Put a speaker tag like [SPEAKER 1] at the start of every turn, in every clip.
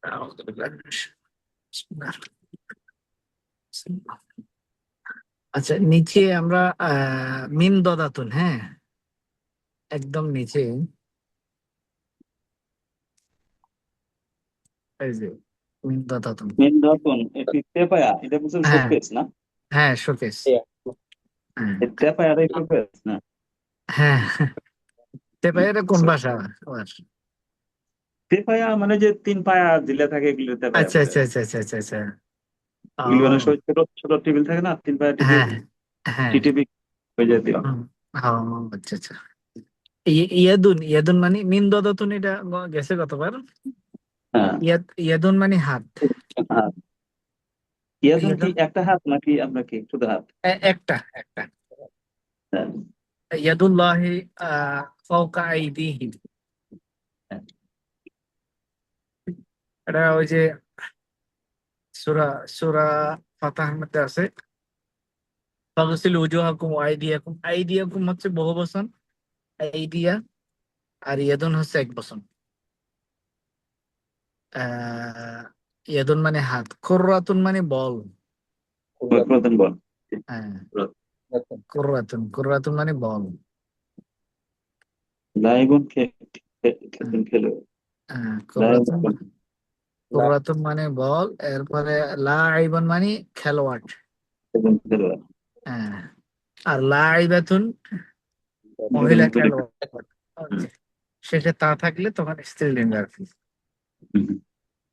[SPEAKER 1] أعوذ بالله من بسم الله الرحمن الرحيم। আচ্ছা, নিচে আমরা মিন দদাতুন, হ্যাঁ, একদম নিচে এই যে মিন দদাতুন।
[SPEAKER 2] মেন ধাতুন একটি তেপায়া, এটা বলছে
[SPEAKER 1] হ্যাঁ
[SPEAKER 2] শোকেস না?
[SPEAKER 1] হ্যাঁ, শোকেস। হ্যাঁ
[SPEAKER 2] এই তেপায়াটাই শোকেস না?
[SPEAKER 1] হ্যাঁ, এটা কোন ভাষা আবার?
[SPEAKER 2] তেপায়া মানে যে তিন পায়া দিলে থাকে, এগুলো তেপায়া
[SPEAKER 1] আচ্ছা
[SPEAKER 2] বলে।
[SPEAKER 1] আচ্ছা আচ্ছা আচ্ছা আচ্ছা আচ্ছা।
[SPEAKER 2] এগুলো মানে
[SPEAKER 1] ও
[SPEAKER 2] ছোট ছোট টেবিল থাকে না, তিন পায়া টেবিল,
[SPEAKER 1] হ্যাঁ হ্যাঁ।
[SPEAKER 2] টি টেবিল হয়ে যেতে।
[SPEAKER 1] হুম, ও আচ্ছা আচ্ছা। ইয়াদুন, ইয়াদুন মানে মিন দদাতুন, এটা গেছে কতবার?
[SPEAKER 2] হ্যাঁ।
[SPEAKER 1] ইয়াদুন মানে হাত।
[SPEAKER 2] হাত। ইয়াদুন কি
[SPEAKER 1] ইয়াদুন
[SPEAKER 2] একটা হাত নাকি আমরা কি শুধু হাত?
[SPEAKER 1] একটা একটা।
[SPEAKER 2] হ্যাঁ।
[SPEAKER 1] ইয়াদুল্লাহি ফাওকা আইদিহিম,
[SPEAKER 2] হ্যাঁ।
[SPEAKER 1] এটা ওই যে সূরা সূরা ফাতাহের মধ্যে আছে, ফাগসিলু উজুহাকুম ওয়া আইদিয়াকুম। আইদিয়াকুম হচ্ছে বহু বচন, আইদিয়া, আর ইয়াদুন হচ্ছে এক বচন। ইয়াদুন মানে হাত, কুররাতুন মানে বল।
[SPEAKER 2] প্রথম বল।
[SPEAKER 1] হ্যাঁ, কুররাতুন, কুররাতুন মানে বল।
[SPEAKER 2] লাইবন
[SPEAKER 1] হ্যাঁ,
[SPEAKER 2] খেলে।
[SPEAKER 1] কুররাতুন,
[SPEAKER 2] লাইবন
[SPEAKER 1] কুররাতুন মানে বল। এরপরে লাইবন মানে খেলোয়াড়।
[SPEAKER 2] খেলে।
[SPEAKER 1] হ্যাঁ, আর লাইবাতুন মহিলা খেলোয়াড়। ওকে, শেষে তা থাকলে তখন স্ত্রীলিঙ্গ আর কি।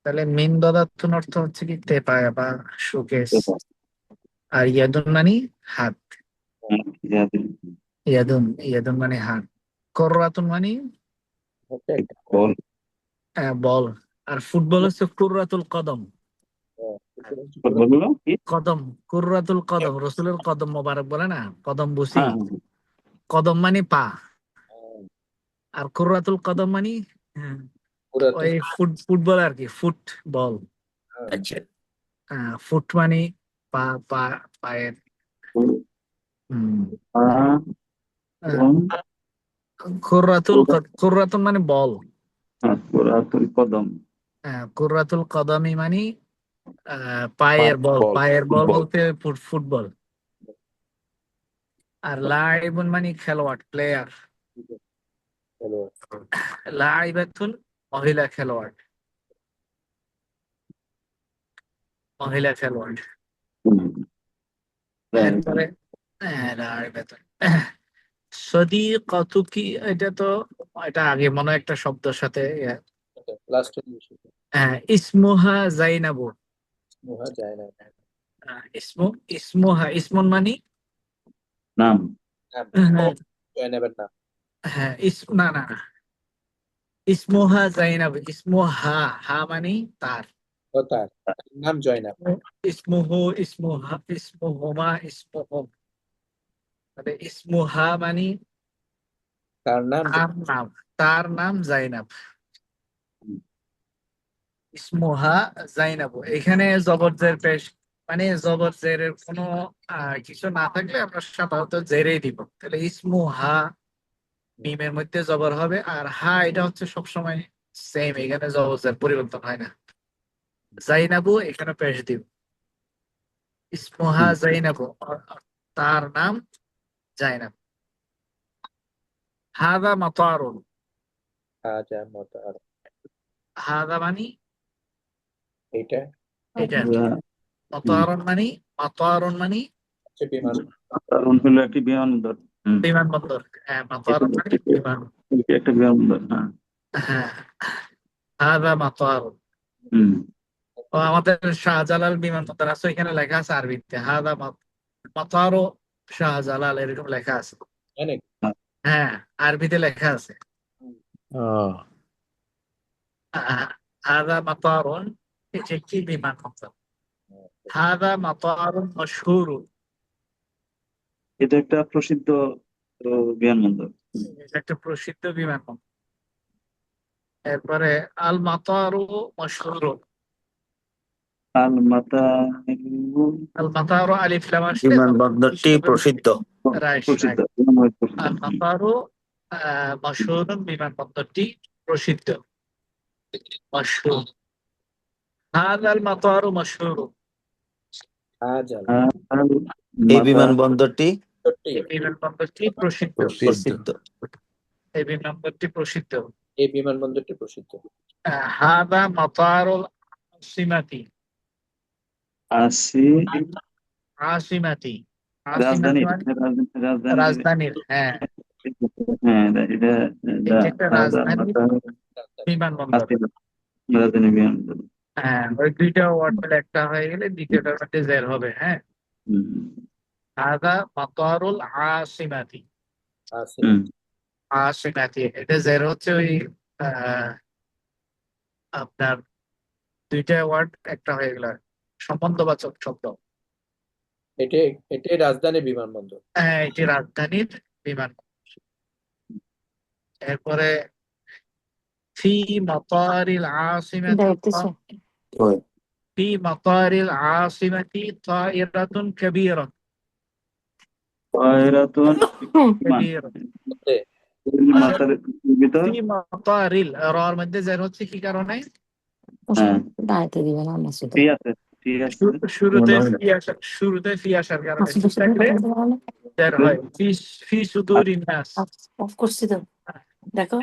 [SPEAKER 1] তাহলে মিন দদাতুন অর্থ হচ্ছে কি তেপায়া বা শোকেস। আর ইয়াদুন মানে হাত। ইয়াদুন, ইয়াদুন মানে হাত। কুররাতুন মানে
[SPEAKER 2] বল।
[SPEAKER 1] বল। আর ফুটবল হচ্ছে কুররাতুল কদম।
[SPEAKER 2] বলগুলো কি?
[SPEAKER 1] কদম, কুররাতুল কদম, রসুলের কদম মোবারক বলে না, কদম বুসি।
[SPEAKER 2] হ্যাঁ।
[SPEAKER 1] কদম মানে পা, আর কুররাতুল কদম মানে হ্যাঁ, ওই ফুটবল আর কি, ফুটবল।
[SPEAKER 2] আচ্ছা।
[SPEAKER 1] ফুট মানে পা, পা, পায়ের। হুম।
[SPEAKER 2] এবং
[SPEAKER 1] কুররাতুল মানে বল।
[SPEAKER 2] পুরাতন কদম।
[SPEAKER 1] কুররাতুল কদমি মানে পায়ের বল। পায়ের বল
[SPEAKER 2] ফুটবল।
[SPEAKER 1] বলতে ফুটবল। আর লাইবুন মানে খেলোয়াড়, প্লেয়ার। লাইবাতুন মহিলা খেলোয়াড়, মহিলা খেলোয়াড়। এরপরে লাইবাতুন সদিকাতুকি, এটা তো এটা আগে মনে হয় একটা শব্দের সাথে ইসমুহা জাইনাবু। ইসমু, ইসমুহা, ইসমুন মানে
[SPEAKER 2] নাম।
[SPEAKER 1] হ্যাঁ হ্যাঁ, না না না, ইসমুহা জাইনাব, ইসমুহা, হা মানে তার, ইসমুহু, ইসমুহা, ইসমুহুমা, ইসমুহুম। মানে ইসমুহা মানে তার নাম, তার নাম জাইনাব। ইসমুহা জাইনাব, এখানে জবর জের পেশ, মানে জবর জেরের কোনো কিছু না থাকলে আমরা সাধারণত জেরেই দিব। তাহলে ইসমুহা, মিমের মধ্যে জবর হবে, আর হা এটা হচ্ছে সবসময় সেম, এখানে জবর জের পরিবর্তন হয় না। জাইনাবু এখানে পেশ দিব, ইসমুহা জাইনাবু, তার নাম জাইনাব। হাদা মাতারুন, হাদা মানে এটা, মাতারুন মানে, মাতারুন মানে
[SPEAKER 2] কারণ হলো একটি বিমানবন্দর।
[SPEAKER 1] বিমানবন্দর। হ্যাঁ,
[SPEAKER 2] এটা
[SPEAKER 1] মাতারুন মানে বিমান।
[SPEAKER 2] একটা বিমানবন্দর। হ্যাঁ।
[SPEAKER 1] হ্যাঁ, হাদা মাতারুন।
[SPEAKER 2] হম।
[SPEAKER 1] ও আমাদের শাহজালাল বিমানবন্দর আছে, এখানে লেখা আছে আরবিতে হাদা মাতারু শাহজালাল, এরকম লেখা আছে। হ্যাঁ, আরবিতে লেখা আছে হাদা মাতারুন, এটি একটি বিমানবন্দর। হাদা মাতারুন মাশহুর,
[SPEAKER 2] এটা একটা প্রসিদ্ধ বিমানবন্দর।
[SPEAKER 1] এটা একটা প্রসিদ্ধ বিমানবন্দর। এরপরে আল মাতারু মাশহুর,
[SPEAKER 2] আল মাতারিউ
[SPEAKER 1] আল মাতারু আলিফ লাম আসলে
[SPEAKER 3] বিমানবন্দরটি প্রসিদ্ধ।
[SPEAKER 1] রাইট
[SPEAKER 2] প্রসিদ্ধ,
[SPEAKER 1] রাইট।
[SPEAKER 2] প্রসিদ্ধ।
[SPEAKER 1] আল মাতারু মাশহুর, বিমানবন্দরটি প্রসিদ্ধ, মাশহুর। হাদাল মাতারু মাশহুর।
[SPEAKER 3] হাজাল
[SPEAKER 2] আর
[SPEAKER 4] এই
[SPEAKER 2] মাথা
[SPEAKER 4] বিমানবন্দরটি
[SPEAKER 3] চট্টি
[SPEAKER 1] এই বিমানবন্দরটি প্রসিদ্ধ।
[SPEAKER 4] প্রসিদ্ধ।
[SPEAKER 1] এই বিমানবন্দরটি প্রসিদ্ধ।
[SPEAKER 3] এই বিমানবন্দরটি প্রসিদ্ধ।
[SPEAKER 1] হাদা মাতারুল আসিমাতি।
[SPEAKER 2] আসি
[SPEAKER 1] আসিমাতি।
[SPEAKER 2] রাজধানী
[SPEAKER 1] আসিমাতি মানে
[SPEAKER 2] রাজধানী
[SPEAKER 1] রাজধানীর। হ্যাঁ,
[SPEAKER 2] হ্যাঁ এটা
[SPEAKER 1] এটি একটা
[SPEAKER 2] হাজার
[SPEAKER 1] রাজধানীর
[SPEAKER 2] মাথা
[SPEAKER 1] বিমানবন্দর।
[SPEAKER 2] আসি রাজধানী বিমানবন্দর।
[SPEAKER 1] হ্যাঁ, ওই দুইটা ওয়ার্ড মিলে একটা হয়ে গেলে দ্বিতীয়টার মধ্যে জের হবে। হ্যাঁ,
[SPEAKER 2] হুম,
[SPEAKER 1] হাদা মাতারুল আসিমাতি।
[SPEAKER 3] আছে
[SPEAKER 2] হুম,
[SPEAKER 1] আসিমাতি, এটা জের হচ্ছে ওই আহ, আপনার দুইটা ওয়ার্ড একটা হয়ে গেল, সম্বন্ধবাচক শব্দ।
[SPEAKER 3] এটাই এটাই রাজধানী বিমানবন্দর।
[SPEAKER 1] হ্যাঁ, এটি রাজধানীর বিমান। এরপরে ফি মাতারিল আসিমাতি
[SPEAKER 4] ওই
[SPEAKER 1] في مطار العاصمة طائرة كبيرة
[SPEAKER 2] পায়রাতুন বিমান
[SPEAKER 1] كبيرة
[SPEAKER 3] মধ্যে
[SPEAKER 2] মাথার ভিতর।
[SPEAKER 1] في مطار রর মধ্যে জের হচ্ছে কি কারণে?
[SPEAKER 2] হ্যাঁ
[SPEAKER 5] দায়িত্ব দিবে না মাসুদ
[SPEAKER 2] ঠিক আছে ঠিক আছে
[SPEAKER 1] শুরুতে শুরুতে ফি আসার কারণে ফি থাকলে জের হয়। ফি ফি সুদুরিন নাস।
[SPEAKER 5] অফ করছি তো দেখো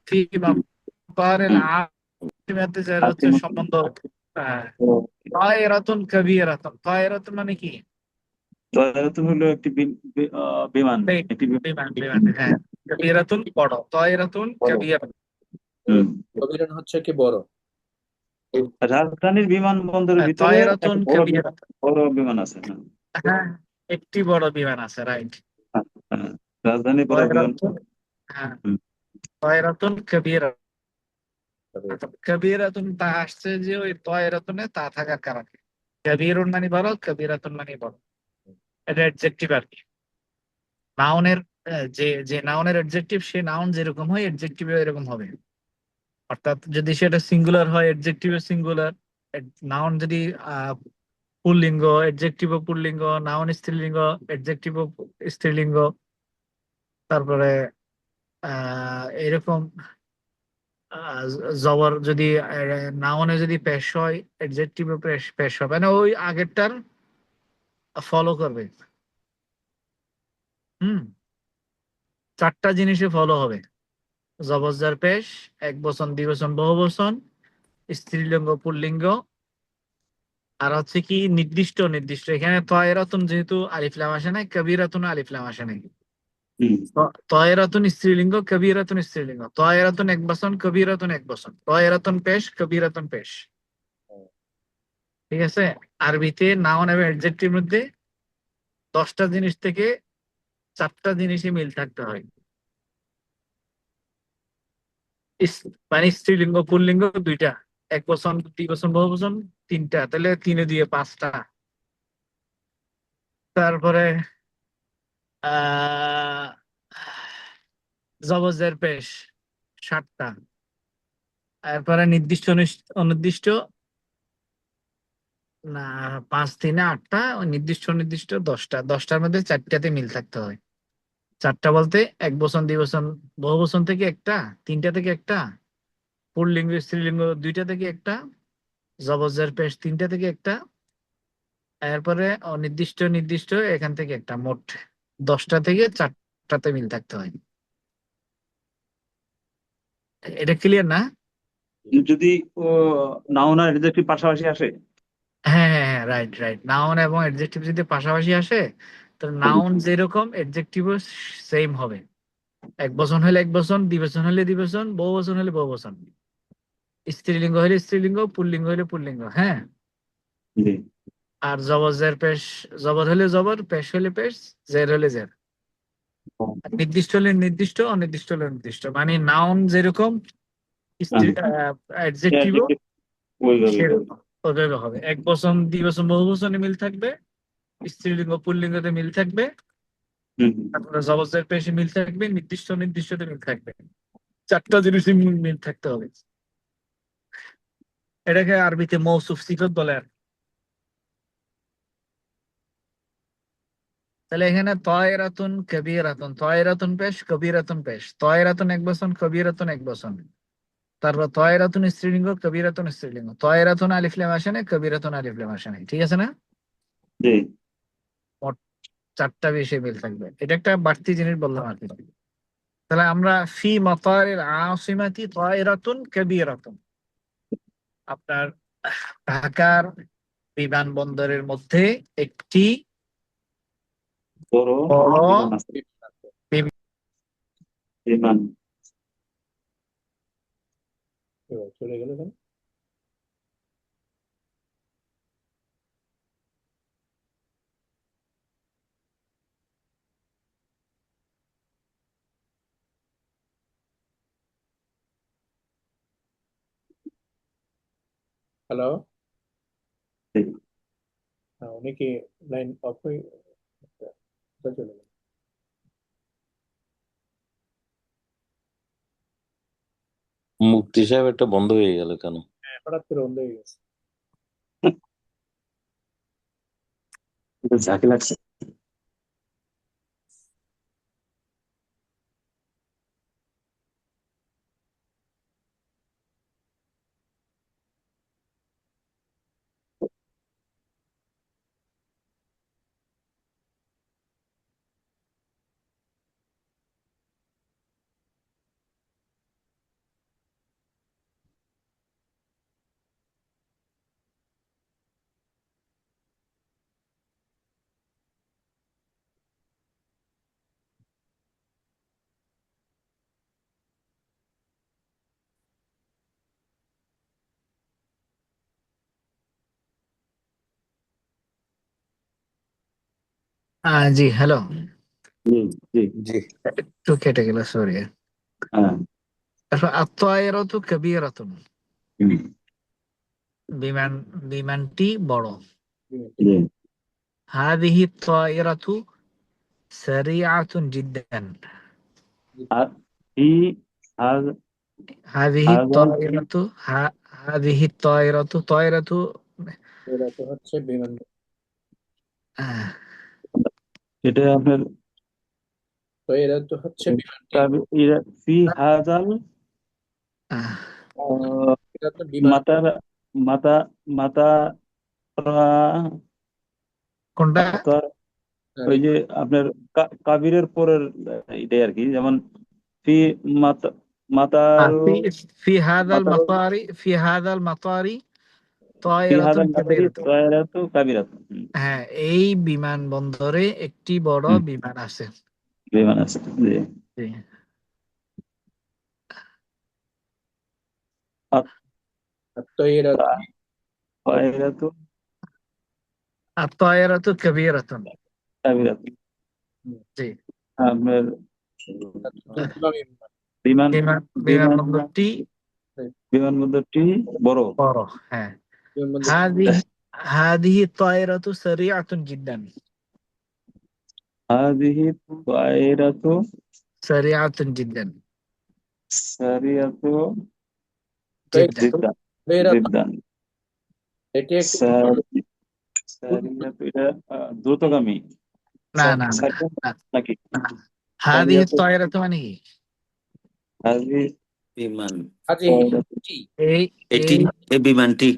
[SPEAKER 1] ফি مطار العاصمة জের হচ্ছে সম্বন্ধ। طائرة كبيرة। طائرة মানে কি?
[SPEAKER 2] পায়রাতুন হলো একটি বিমান
[SPEAKER 1] প্লেন।
[SPEAKER 2] একটি
[SPEAKER 1] বিমান বিমান, হ্যাঁ। কবিরাতুন বড়, তয়রাতুন কবিরা।
[SPEAKER 2] হুম।
[SPEAKER 3] কবিরন হচ্ছে কি বড়।
[SPEAKER 2] রাজধানীর বিমানবন্দরের ভিতরে একটা
[SPEAKER 1] তয়রাতুন কবিরা।
[SPEAKER 2] বড় বিমান আছে। হ্যাঁ,
[SPEAKER 1] হ্যাঁ, একটি বড় বিমান আছে, রাইট।
[SPEAKER 2] হ্যাঁ, রাজধানীর বড় বিমান।
[SPEAKER 1] তয়রাতুন, হ্যাঁ,
[SPEAKER 2] হুম,
[SPEAKER 1] তয়রাতুন কবিরা। কবিরাতুন তা আসছে যে ওই তয়রাতুনে তা থাকার কারণে। কবিরুন মানে বড়, কবিরাতুন মানে বড়। এটা অ্যাডজেক্টিভ আর কি। নাউনের যে যে নাউনের অ্যাডজেক্টিভ, সে নাউন যেরকম হয় অ্যাডজেক্টিভ এরকম হবে। অর্থাৎ যদি সেটা সিঙ্গুলার হয় অ্যাডজেক্টিভ সিঙ্গুলার, নাউন যদি পুল্লিঙ্গ অ্যাডজেক্টিভ পুল্লিঙ্গ, নাউন স্ত্রীলিঙ্গ অ্যাডজেক্টিভ স্ত্রীলিঙ্গ। তারপরে এরকম জবর যদি নাউনে যদি পেশ হয় অ্যাডজেক্টিভ পেশ পেশ হবে না, ওই আগেরটার ফলো করবে। হুম, চারটা জিনিসে ফলো হবে: জবরজার পেশ, এক বচন দ্বিবচন বহুবচন, স্ত্রীলিঙ্গ পুল্লিঙ্গ, আর হচ্ছে কি নির্দিষ্ট নির্দিষ্ট। এখানে তয়রাতুন যেহেতু আলিফ লাম আসে নাই, কবিরাতুন আলিফ লাম আসে নাই।
[SPEAKER 2] হুম,
[SPEAKER 1] তয়রাতুন স্ত্রীলিঙ্গ, কবিরাতুন স্ত্রীলিঙ্গ। তয়রাতুন এক বচন, কবিরাতুন এক বচন। তয়রাতুন পেশ, কবিরাতুন পেশ। ঠিক আছে। আরবিতে নাউন এবং অ্যাডজেক্টিভ মধ্যে 10টা জিনিস থেকে 4টা জিনিসই মিল থাকতে হয়। মানে স্ত্রীলিঙ্গ পুল্লিঙ্গ দুইটা, এক বচন দ্বিবচন বহুবচন তিনটা, তাহলে 3 দিয়ে 5টা। তারপরে আহ জবজের পেশ 7টা। এরপরে নির্দিষ্ট অনির্দিষ্ট না, 5 3 8টা, নির্দিষ্ট নির্দিষ্ট 10টা। 10টার মধ্যে 4টাতে মিল থাকতে হয়। 4টা বলতে এক বচন দ্বিবচন বহুবচন থেকে একটা, তিনটা থেকে একটা, পুল্লিঙ্গ স্ত্রীলিঙ্গ 2টা থেকে একটা, জবজের পেশ 3টা থেকে একটা, এরপরে অনির্দিষ্ট নির্দিষ্ট এখান থেকে একটা। মোট 10টা থেকে 4টাতে মিল থাকতে হয়। এটা ক্লিয়ার না?
[SPEAKER 2] যদি ও নাউন আর অ্যাডজেক্টিভ পাশাপাশি আসে।
[SPEAKER 1] হ্যাঁ হ্যাঁ হ্যাঁ, রাইট রাইট। নাউন এবং অ্যাডজেক্টিভ যদি পাশাপাশি আসে, তো নাউন যেরকম অ্যাডজেক্টিভও সেম হবে। এক বচন হলে এক বচন, দ্বিবচন হলে দ্বিবচন, বহুবচন হলে বহুবচন, স্ত্রীলিঙ্গ হলে স্ত্রীলিঙ্গ, পুল্লিঙ্গ হলে পুল্লিঙ্গ। হ্যাঁ,
[SPEAKER 2] জি।
[SPEAKER 1] আর জবর পেশ, জবর হলে জবর, পেশ হলে পেশ, জের হলে জের। আর নির্দিষ্ট হলে নির্দিষ্ট, অনির্দিষ্ট হলে নির্দিষ্ট। মানে নাউন যেরকম অ্যাডজেক্টিভও
[SPEAKER 2] ওইভাবে
[SPEAKER 1] সেরকম ওভাবে হবে। এক বচন দ্বিবচন বহুবচনে মিল থাকবে, স্ত্রীলিঙ্গ পুল্লিঙ্গতে মিল থাকবে,
[SPEAKER 2] হুম,
[SPEAKER 1] তারপরে জবজের পেশে মিল থাকবে, নির্দিষ্ট নির্দিষ্টতে মিল থাকবে। 4টা জিনিসই মিল মিল থাকতে হবে। এটাকে আরবিতে মৌসুফ সিফত বলে আর কি। তাহলে এখানে তয়রাতুন কবিরাতুন, তয়রাতুন পেশ, কবিরাতুন পেশ। তয়রাতুন এক বচন, কবিরাতুন এক বচন। তারপর তয়রাতুন স্ত্রীলিঙ্গ, কবিরাতুন স্ত্রীলিঙ্গ। তয়রাতুন আলিফ লাম আসে না, কবিরাতুন আলিফ লাম আসে না, ঠিক আছে না?
[SPEAKER 2] জি
[SPEAKER 1] মোট 4টা বিষয় মিল থাকবে। এটা একটা বাড়তি জিনিস বললাম আর কি। তাহলে আমরা ফি মাতারিল আসিমাতি তয়রাতুন কবিরাতুন, আপনার ঢাকার বিমানবন্দরের মধ্যে একটি
[SPEAKER 2] বড়
[SPEAKER 1] বড়
[SPEAKER 2] বিমান আছে,
[SPEAKER 3] বিমান আছে।
[SPEAKER 2] বিমান।
[SPEAKER 3] এবার চলে গেল কেন? হ্যালো,
[SPEAKER 2] জি।
[SPEAKER 3] উনি কি লাইন অফ হয়ে চলে গেল?
[SPEAKER 4] মুক্তি সাহেব একটা বন্ধ হয়ে গেল কেন?
[SPEAKER 3] হ্যাঁ, হঠাৎ করে বন্ধ হয়ে গেছে।
[SPEAKER 2] এটা ঝাঁকি লাগছে।
[SPEAKER 1] জি হ্যালো,
[SPEAKER 2] জি জি
[SPEAKER 4] জি।
[SPEAKER 1] একটু কেটে গেল, সরি।
[SPEAKER 2] হ্যাঁ।
[SPEAKER 1] আত-তায়রাতু কাবীরাতুন,
[SPEAKER 2] হুম,
[SPEAKER 1] বিমানটি বড়।
[SPEAKER 3] বিমানটি
[SPEAKER 2] জি।
[SPEAKER 1] হাযিহি তায়রাতু সারিআতুন জিদ্দান।
[SPEAKER 2] আর ই আর
[SPEAKER 1] হাযিহি
[SPEAKER 2] আর
[SPEAKER 1] তায়রাতু হাযিহি তায়রাতু তায়রাতু
[SPEAKER 3] এরা তো হচ্ছে বিমান।
[SPEAKER 1] আহ,
[SPEAKER 2] এটা আপনার
[SPEAKER 3] তো এরা তো হচ্ছে বিমানটি,
[SPEAKER 2] ফি হাজাল
[SPEAKER 1] আহ,
[SPEAKER 3] এটা তো বিমান।
[SPEAKER 2] মাতার মাতা মাতা
[SPEAKER 1] কোনটা?
[SPEAKER 2] মাতার ওই যে আপনার কাবিরের পরের এটাই আর কি, যেমন ফি মাতা মাতার
[SPEAKER 1] ফি ফি হাযাল
[SPEAKER 2] মাতার
[SPEAKER 1] মাতারি ফি হাযাল মাতারি
[SPEAKER 2] ফি
[SPEAKER 1] তায়রাতুন
[SPEAKER 2] হাজাল মাতারি
[SPEAKER 1] কাবীরাতুন।
[SPEAKER 2] তয়রাতু কাবিরাতু।
[SPEAKER 1] হ্যাঁ, এই বিমানবন্দরে একটি বড়
[SPEAKER 2] হুম,
[SPEAKER 1] বিমান আছে।
[SPEAKER 2] বিমান আছে। জি।
[SPEAKER 1] জি।
[SPEAKER 3] তো এরা
[SPEAKER 2] তয়রাতু
[SPEAKER 1] আত-তায়রাতু কাবীরাতুন।
[SPEAKER 2] কাবিরাতু।
[SPEAKER 1] জি।
[SPEAKER 2] আপনার
[SPEAKER 3] দ্রুতগামী বিমান।
[SPEAKER 2] বিমান বিমান
[SPEAKER 1] বিমানবন্দরটি
[SPEAKER 2] বিমানবন্দরটি বড়।
[SPEAKER 1] বড়, হ্যাঁ।
[SPEAKER 3] বিমানবন্দর
[SPEAKER 1] হাদিহি হাদিহি তায়রাতু সারিআতুন জিদ্দান।
[SPEAKER 2] হাযিহি তয়রাতু
[SPEAKER 1] সারিআতুন জিদ্দান।
[SPEAKER 2] সারিয়াতু
[SPEAKER 3] তো
[SPEAKER 2] জিদ্দান।
[SPEAKER 3] এরা তো
[SPEAKER 2] জিদ্দান।
[SPEAKER 3] এটি একটি
[SPEAKER 2] সারি- সারিয়াতু এটা দ্রুতগামী।
[SPEAKER 1] না না না
[SPEAKER 2] সারিয়াতু
[SPEAKER 1] না,
[SPEAKER 2] নাকি?
[SPEAKER 1] না। হাদিহি
[SPEAKER 2] সারিয়াতু
[SPEAKER 1] তায়রাতু মানে কি?
[SPEAKER 2] হাযিহি
[SPEAKER 4] বিমান
[SPEAKER 3] হাজি
[SPEAKER 2] তয়রাতু
[SPEAKER 3] টি
[SPEAKER 1] এই
[SPEAKER 4] এটি,
[SPEAKER 1] এই
[SPEAKER 4] এই বিমানটি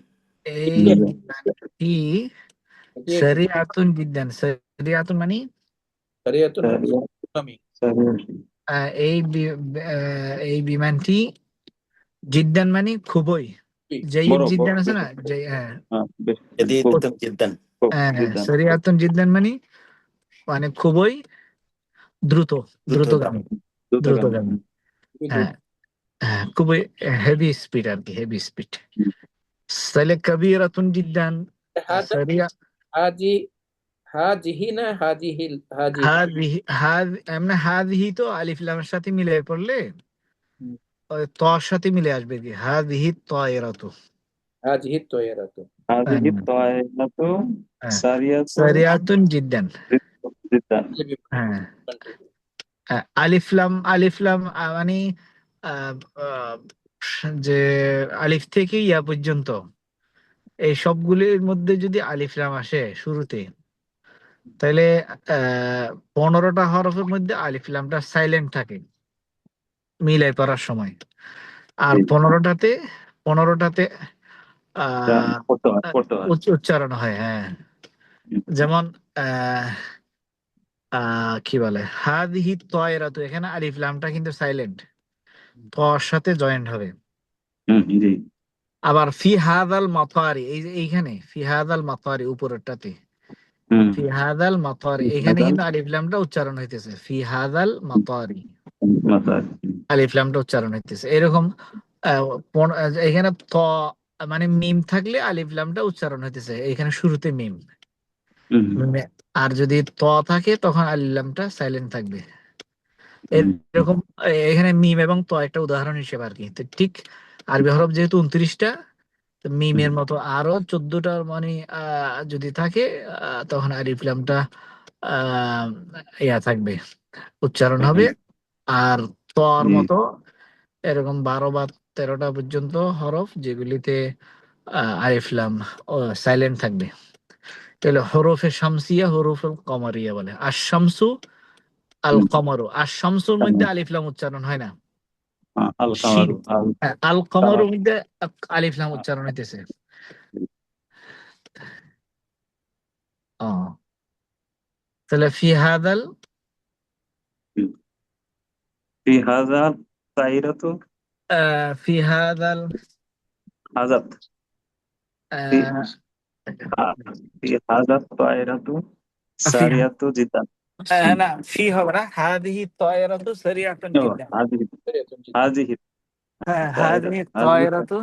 [SPEAKER 1] এই বিমানটি
[SPEAKER 3] এটি একটি
[SPEAKER 1] সারিআতুন জিদ্দান। সারিআতুন মানে
[SPEAKER 3] সারিয়াতুন
[SPEAKER 2] সারিয়া
[SPEAKER 3] দ্রুতগামী।
[SPEAKER 2] সারিয়াতু
[SPEAKER 1] এই বিমানটি জিদ্দান মানে খুবই। জাইদ
[SPEAKER 2] বড় বড়
[SPEAKER 1] জিদ্দান আছে না,
[SPEAKER 2] বেশি।
[SPEAKER 1] হ্যাঁ।
[SPEAKER 2] বেশ
[SPEAKER 4] এটি
[SPEAKER 2] খুব
[SPEAKER 4] জিদ্দান।
[SPEAKER 2] খুব
[SPEAKER 1] হ্যাঁ,
[SPEAKER 2] জিদ্দান।
[SPEAKER 1] সারিআতুন জিদ্দান মানে মানে খুবই দ্রুত, দ্রুতগামী,
[SPEAKER 2] দ্রুতগামী।
[SPEAKER 1] দ্রুতগামী।
[SPEAKER 3] খুবই দ্রুত।
[SPEAKER 1] হ্যাঁ, হ্যাঁ, খুবই হেভি স্পিড আর কি, হেভি স্পিড। তাহলে কবিরাতুন জিদ্দান
[SPEAKER 3] হাদা
[SPEAKER 1] সারিয়া।
[SPEAKER 3] হাজি হাজিহি না হাজিহিল হাজি
[SPEAKER 1] এমনি হাদিহি তো আলিফ লামের সাথে মিলে পড়লে
[SPEAKER 3] হুম,
[SPEAKER 1] ওই তর সাথে মিলে আসবে কি, হাদিহি তায়রাতু।
[SPEAKER 3] হাজিহি তো এরা তো
[SPEAKER 1] হ্যাঁ,
[SPEAKER 2] হাযিহি তয়রাতু
[SPEAKER 1] হ্যাঁ,
[SPEAKER 2] সারিয়াতু
[SPEAKER 1] সারিয়াতুন জিদ্দান।
[SPEAKER 2] জিদ্দান।
[SPEAKER 1] হ্যাঁ,
[SPEAKER 3] বিমানটি।
[SPEAKER 1] আলিফলাম মানে আহ, আহ, যে আলিফ থেকে ইয়া পর্যন্ত এই সবগুলির মধ্যে যদি আলিফলাম আসে শুরুতে, তাহলে 15টা হরফের মধ্যে আলিফলামটা সাইলেন্ট থাকে মিলাই পড়ার সময়। আর
[SPEAKER 2] জি।
[SPEAKER 1] 15টাতে
[SPEAKER 2] যা
[SPEAKER 1] আহ
[SPEAKER 2] পড়তে হয়
[SPEAKER 1] উচ্চারণ হয়, হ্যাঁ।
[SPEAKER 2] হুম,
[SPEAKER 1] যেমন আহ কি বলে, হাদিহি তয়রাতু, এখানে আলিফ লামটা কিন্তু সাইলেন্ট, তর সাথে জয়েন্ট হবে।
[SPEAKER 2] জি
[SPEAKER 1] আবার ফি হাদাল মাতারি, এই যে এইখানে ফি হাদাল মাতারি উপরেরটাতে,
[SPEAKER 2] হুম
[SPEAKER 1] ফি হাদাল মাতারি, এখানে
[SPEAKER 2] হাদাল
[SPEAKER 1] কিন্তু আলিফ লামটা উচ্চারণ হইতেছে, ফি হাদাল মাতারি
[SPEAKER 2] মাতার
[SPEAKER 1] আলিফ লামটা উচ্চারণ হইতেছে। এরকম এখানে মানে মিম থাকলে আলিফ লামটা উচ্চারণ হইতেছে, এখানে শুরুতে মিম।
[SPEAKER 2] হুম
[SPEAKER 1] আর যদি থাকে তখন আলিফ লামটা সাইলেন্ট থাকবে।
[SPEAKER 2] হুম
[SPEAKER 1] এরকম এখানে মিম এবং একটা উদাহরণ হিসেবে আর কি। তো ঠিক আরবি হরফ যেহেতু 29টা, তো মিমের মতো আরো 14টার মানে যদি থাকে, তখন আলিফ লামটা আহ ইয়া থাকবে, উচ্চারণ হবে। আর তর
[SPEAKER 2] জি
[SPEAKER 1] মতো এরকম 12 বা 13টা পর্যন্ত হরফ যেগুলিতে আলিফ লাম সাইলেন্ট থাকবে, তাহলে হরফে শামসিয়া হরফে কমারিয়া বলে। আর শামসু আল
[SPEAKER 2] হুম,
[SPEAKER 1] কমারু, আর শামসুর মধ্যে আলিফ লাম উচ্চারণ হয় না।
[SPEAKER 2] আল
[SPEAKER 1] শীন,
[SPEAKER 2] কামারু আল
[SPEAKER 1] আল কমারুর
[SPEAKER 2] কামার
[SPEAKER 1] মধ্যে আলিফ লাম উচ্চারণ হইতেছে। ও, তাহলে ফি হাদাল
[SPEAKER 2] ফি হাজার তাইরাতু
[SPEAKER 1] ফি হাদাল
[SPEAKER 2] হাজাত ফি ফি হাজাত তাইরাতু
[SPEAKER 1] ফি
[SPEAKER 2] সারিয়াতু জিতান
[SPEAKER 1] না, ফি হবে না, হাদিহি তায়রাতু সারিআতুন
[SPEAKER 2] ও
[SPEAKER 1] জিদ্দান।
[SPEAKER 2] হাজিহি হাজিহি
[SPEAKER 1] হাদিহি
[SPEAKER 2] হাজিহি
[SPEAKER 1] তায়রাতু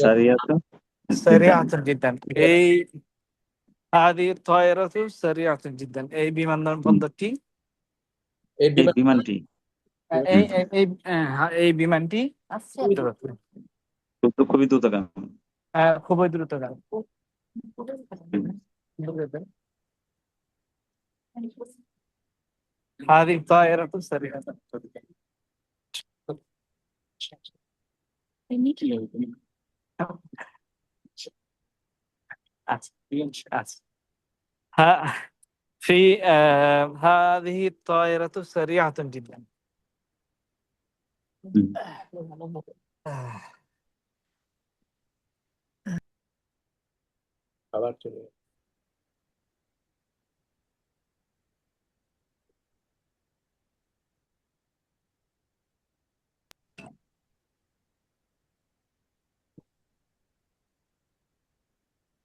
[SPEAKER 2] সারিয়াতু জিতান
[SPEAKER 1] সারিআতুন জিদ্দান। এই হাদিহি তায়রাতু সারিআতুন জিদ্দান, এই বিমানবন্দরটি,
[SPEAKER 3] এই
[SPEAKER 2] এই
[SPEAKER 3] বিমান
[SPEAKER 2] বিমানটি
[SPEAKER 1] এই
[SPEAKER 2] হুম,
[SPEAKER 1] এই এই এই বিমানটি দ্রুত,
[SPEAKER 2] খুবই দ্রুতগামী
[SPEAKER 1] খুবই দ্রুতগামী।
[SPEAKER 2] হুম,
[SPEAKER 1] هذه الطائرة سريعة. في هذه الطائرة سريعة جدا.
[SPEAKER 2] হুম।
[SPEAKER 3] আবার চলে গেল।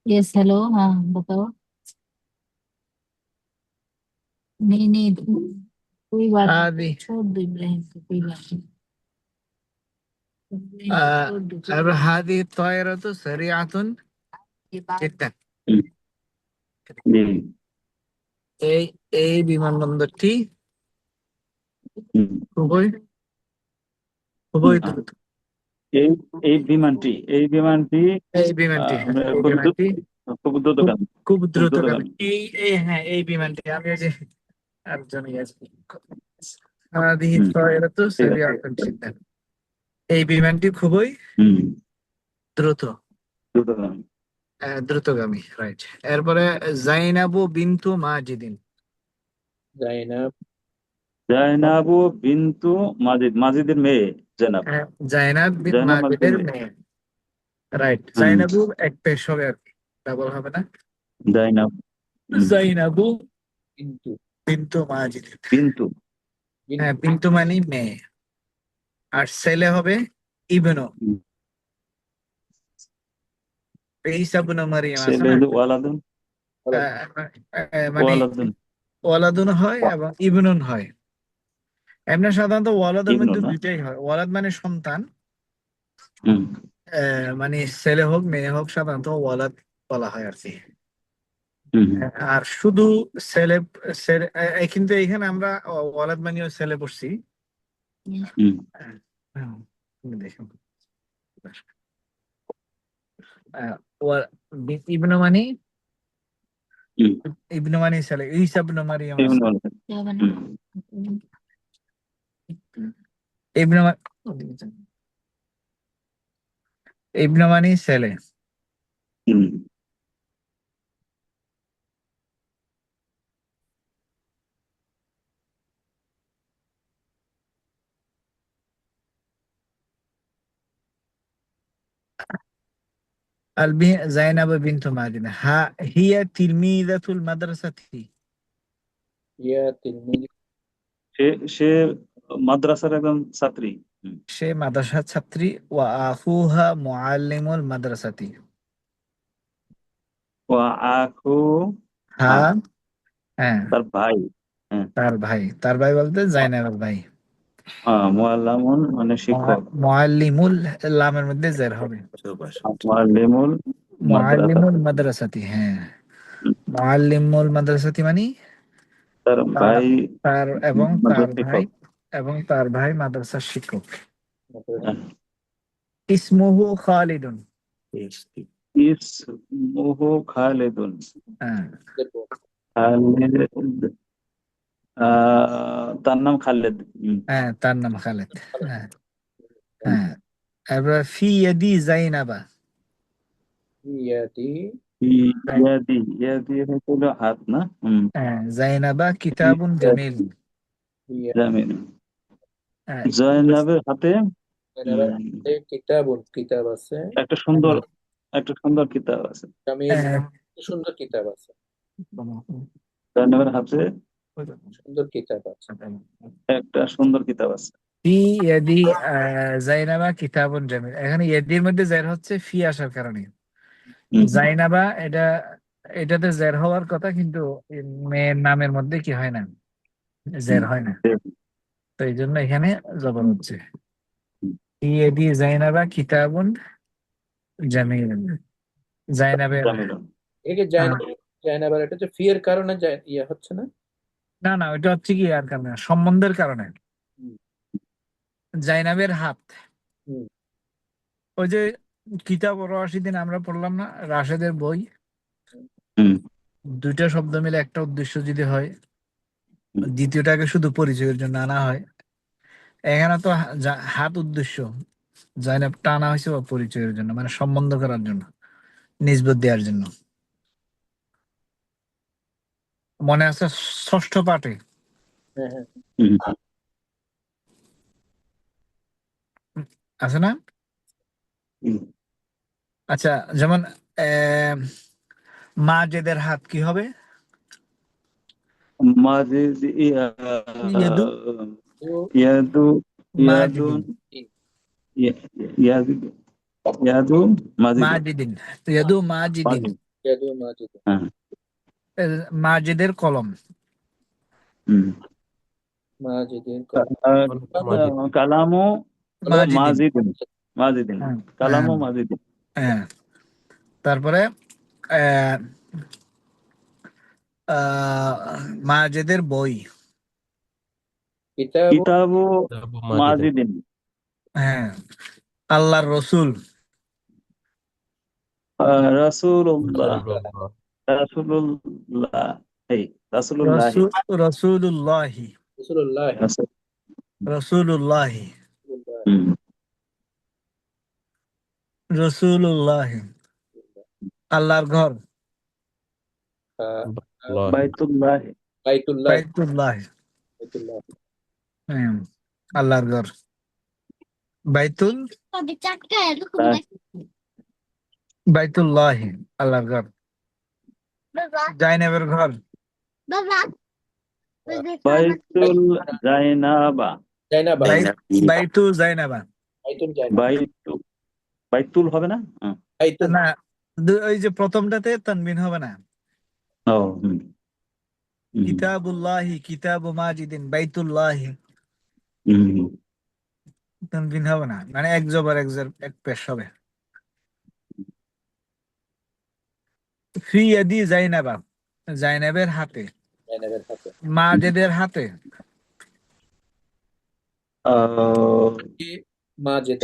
[SPEAKER 5] यस हेलो, हाँ बताओ। नहीं नहीं, कोई बात नहीं,
[SPEAKER 1] هذه
[SPEAKER 5] छोड़ दो इब्राहिम को, कोई बात नहीं। इब्राहिम को छोड़ दो, कोई बात
[SPEAKER 1] هذه الطائرة سريعة
[SPEAKER 5] नहीं, बात
[SPEAKER 1] جدا.
[SPEAKER 2] হুম, জি
[SPEAKER 1] এই এই বিমানবন্দরটি
[SPEAKER 2] হুম।
[SPEAKER 1] খুবই খুবই
[SPEAKER 2] না,
[SPEAKER 1] দ্রুত।
[SPEAKER 2] এই এই বিমানটি
[SPEAKER 1] এই বিমানটি,
[SPEAKER 2] আপনার
[SPEAKER 1] এই
[SPEAKER 2] খুব
[SPEAKER 1] বিমানটি
[SPEAKER 2] খুব
[SPEAKER 1] খুব
[SPEAKER 2] দ্রুতগামী
[SPEAKER 1] খুব
[SPEAKER 2] খুব
[SPEAKER 1] দ্রুতগামী।
[SPEAKER 2] দ্রুতগামী
[SPEAKER 1] এই এই হ্যাঁ, এই বিমানটি, আমি ওই যে একজন هذه
[SPEAKER 2] হুম
[SPEAKER 1] الطائرة
[SPEAKER 2] ঠিক আছে
[SPEAKER 1] سريعة جدا, এই বিমানটি খুবই
[SPEAKER 2] হুম
[SPEAKER 1] দ্রুত,
[SPEAKER 2] দ্রুতগামী
[SPEAKER 1] দ্রুতগামী, রাইট। এরপরে জাইনাবু বিনতু মাজিদিন,
[SPEAKER 3] জাইনাব
[SPEAKER 2] জাইনাবু বিনতু মাজিদ মাজিদের মেয়ে জাইনাব
[SPEAKER 1] জাইনাব বিন
[SPEAKER 2] জাইনাব মাজিদের
[SPEAKER 1] মাজিদের
[SPEAKER 2] মেয়ে
[SPEAKER 1] মেয়ে, রাইট।
[SPEAKER 2] হুম
[SPEAKER 1] জাইনাবু এক পেশ হবে আর কি, ডাবল হবে না।
[SPEAKER 2] জাইনাব
[SPEAKER 1] জাইনাবু
[SPEAKER 3] কিন্তু
[SPEAKER 1] বিনতু মাজিদিন,
[SPEAKER 2] বিনতু
[SPEAKER 1] হ্যাঁ, বিনতু মানে মেয়ে, আর ছেলে হবে ইবনু,
[SPEAKER 2] হুম,
[SPEAKER 1] ঈসা ইবনু মারিয়াম আছে
[SPEAKER 2] ছেলে
[SPEAKER 1] না,
[SPEAKER 2] হলো ওয়ালাদুন
[SPEAKER 1] আহ, মানে
[SPEAKER 2] ওয়ালাদুন
[SPEAKER 1] ওয়ালাদুন হয় এবং ইবনুন হয়। এমনি সাধারণত ওয়ালাদের
[SPEAKER 2] ইবনু
[SPEAKER 1] মধ্যে
[SPEAKER 2] না
[SPEAKER 1] দুইটাই হয়, ওয়ালাদ মানে সন্তান,
[SPEAKER 2] হুম
[SPEAKER 1] মানে ছেলে হোক মেয়ে হোক সাধারণত ওয়ালাদ বলা হয় আর কি।
[SPEAKER 2] হুম
[SPEAKER 1] আর শুধু ছেলে, কিন্তু এখানে আমরা ওয়ালাদ মানেও ছেলে পড়ছি।
[SPEAKER 5] नहीं।
[SPEAKER 2] হুম
[SPEAKER 1] হুম, দেখুন, আহ, ওয়া- ইবনু মানে,
[SPEAKER 2] হুম
[SPEAKER 1] ইবনু মানে ছেলে, ঈসা ইবনু মারিয়াম
[SPEAKER 2] ইবনু
[SPEAKER 1] আছে।
[SPEAKER 2] ওয়ালাদ
[SPEAKER 5] क्या बना?
[SPEAKER 2] হুম
[SPEAKER 1] ইবনু ইবনু মানে ছেলে।
[SPEAKER 2] হুম
[SPEAKER 1] زينب بنت ماجد هي تلميذة المدرسة
[SPEAKER 3] ইয়া তিলমিদ
[SPEAKER 2] সে মাদ্রাসার একজন ছাত্রী।
[SPEAKER 1] সে মাদ্রাসার ছাত্রী وأخوها معلم المدرسة
[SPEAKER 2] ও আখু
[SPEAKER 1] হ্যাঁ হ্যাঁ
[SPEAKER 2] তার ভাই। হ্যাঁ,
[SPEAKER 1] তার ভাই বলতে জাইনাবের ভাই
[SPEAKER 2] মুআল্লামুন মানে শিক্ষক।
[SPEAKER 1] মুআল্লিমুল লামের মধ্যে জের হবে
[SPEAKER 2] মুআল্লিমুল মাদ্রাসা,
[SPEAKER 1] মুআল্লিমুল মাদ্রাসাতি হ্যাঁ মুআল্লিমুল মাদ্রাসাতি মানে
[SPEAKER 2] তার
[SPEAKER 1] তার
[SPEAKER 2] ভাই
[SPEAKER 1] তার এবং তার
[SPEAKER 2] মাদ্রাসা
[SPEAKER 1] ভাই
[SPEAKER 2] শিক্ষক।
[SPEAKER 1] মাদ্রাসার শিক্ষক
[SPEAKER 3] মাদ্রাসা
[SPEAKER 2] হ্যাঁ।
[SPEAKER 1] ইসমুহু খালিদুন
[SPEAKER 2] ইসমুহু খালিদুন।
[SPEAKER 1] হ্যাঁ
[SPEAKER 2] খালিদ, তার নাম খালেদ।
[SPEAKER 1] হ্যাঁ তার নাম খালেদ হ্যাঁ হ্যাঁ এবার ফি ইয়াদি জাইনাবা
[SPEAKER 3] ইয়াদি
[SPEAKER 2] ইয়াদি হলো হাত না?
[SPEAKER 1] হ্যাঁ জাইনাবা কিতাবুন জামিল
[SPEAKER 3] ইয়া
[SPEAKER 2] জামিন।
[SPEAKER 1] হ্যাঁ
[SPEAKER 2] জয়নাবের হাতে
[SPEAKER 3] কিতাব আছে
[SPEAKER 2] একটা সুন্দর কিতাব আছে।
[SPEAKER 3] জামিল
[SPEAKER 1] হ্যাঁ,
[SPEAKER 3] সুন্দর কিতাব আছে
[SPEAKER 2] জয়নাবের হাতে
[SPEAKER 3] সুন্দর কিতাব আছে
[SPEAKER 2] একটা সুন্দর কিতাব আছে।
[SPEAKER 1] ফি ইয়াদি জাইনাবা কিতাবুন জামিল এখানে ইয়াদির মধ্যে জের হচ্ছে ফি আসার কারণে জাইনাবা এটাতে জের হওয়ার কথা কিন্তু এই মেয়ের নামের মধ্যে কি হয় না জের হয় না তো এই জন্য এখানে জবর হচ্ছে ফি ইয়াদি জাইনাবা কিতাবুন জামিল জাইনাবের
[SPEAKER 3] এটা কি জাইনাবার এটা যে ফি এর কারণে ইয়া হচ্ছে না
[SPEAKER 1] না ওইটা হচ্ছে কি আর কারণে সম্বন্ধের কারণে
[SPEAKER 3] হুম।
[SPEAKER 1] জাইনাবের হাত
[SPEAKER 3] হুম।
[SPEAKER 1] ওই যে কিতাব রাশিদিন আমরা পড়লাম না রাশেদের বই দুইটা শব্দ মিলে একটা উদ্দেশ্য যদি হয় দ্বিতীয়টাকে শুধু পরিচয়ের জন্য আনা হয় এখানে তো হাত উদ্দেশ্য জাইনাবটা আনা হয়েছে বা পরিচয়ের জন্য মানে সম্বন্ধ করার জন্য নিসবত দেওয়ার জন্য মনে আছে ষষ্ঠ পাঠে
[SPEAKER 3] হ্যাঁ হ্যাঁ
[SPEAKER 1] আছে না আচ্ছা যেমন মাজেদের হাত কি হবে
[SPEAKER 2] মাজিদ
[SPEAKER 1] ইয়াদু
[SPEAKER 2] ইয়াদু
[SPEAKER 1] মাজিদিন
[SPEAKER 2] ইয়াদু
[SPEAKER 1] মাজিদিন ইয়াদু মাজিদিন
[SPEAKER 3] ইয়াদু মাজিদ
[SPEAKER 1] মাজিদের কলম
[SPEAKER 3] মাজিদের
[SPEAKER 2] কালামু
[SPEAKER 1] মাজিদিন
[SPEAKER 2] মাজিদিন কালামু মাজিদিন।
[SPEAKER 1] হ্যাঁ তারপরে মাজেদের বই
[SPEAKER 2] কিতাবু মাজিদিন।
[SPEAKER 1] হ্যাঁ আল্লাহর রসুল
[SPEAKER 2] রাসূলুল্লাহ রাসূলুল্লাহি
[SPEAKER 1] রসুল্লাহি
[SPEAKER 3] রাসূলুল্লাহ
[SPEAKER 1] রসুল্লাহি রসুল্লাহি আল্লাহর ঘর
[SPEAKER 2] বাইতুল্লাহ
[SPEAKER 3] বাইতুল্লাহ
[SPEAKER 1] বাইতুল্লাহি আল্লাহর ঘর বাইতুল্লাহি আল্লাহর ঘর জাইনাবের ঘর
[SPEAKER 2] বাইতুল জাইনাবা
[SPEAKER 1] বাইতু জাইনাবা
[SPEAKER 2] বাইতুল হবে না?
[SPEAKER 1] না ওই যে প্রথমটাতে তানবিন হবে না কিতাবুল্লাহি কিতাবু মাজিদিন বাইতুল্লাহি তানবিন হবে না মানে এক জবর এক পেশ হবে ফি ইয়াদি জাইনাবা জাইনাবের হাতে মাজেদের হাতে
[SPEAKER 3] মাজিদ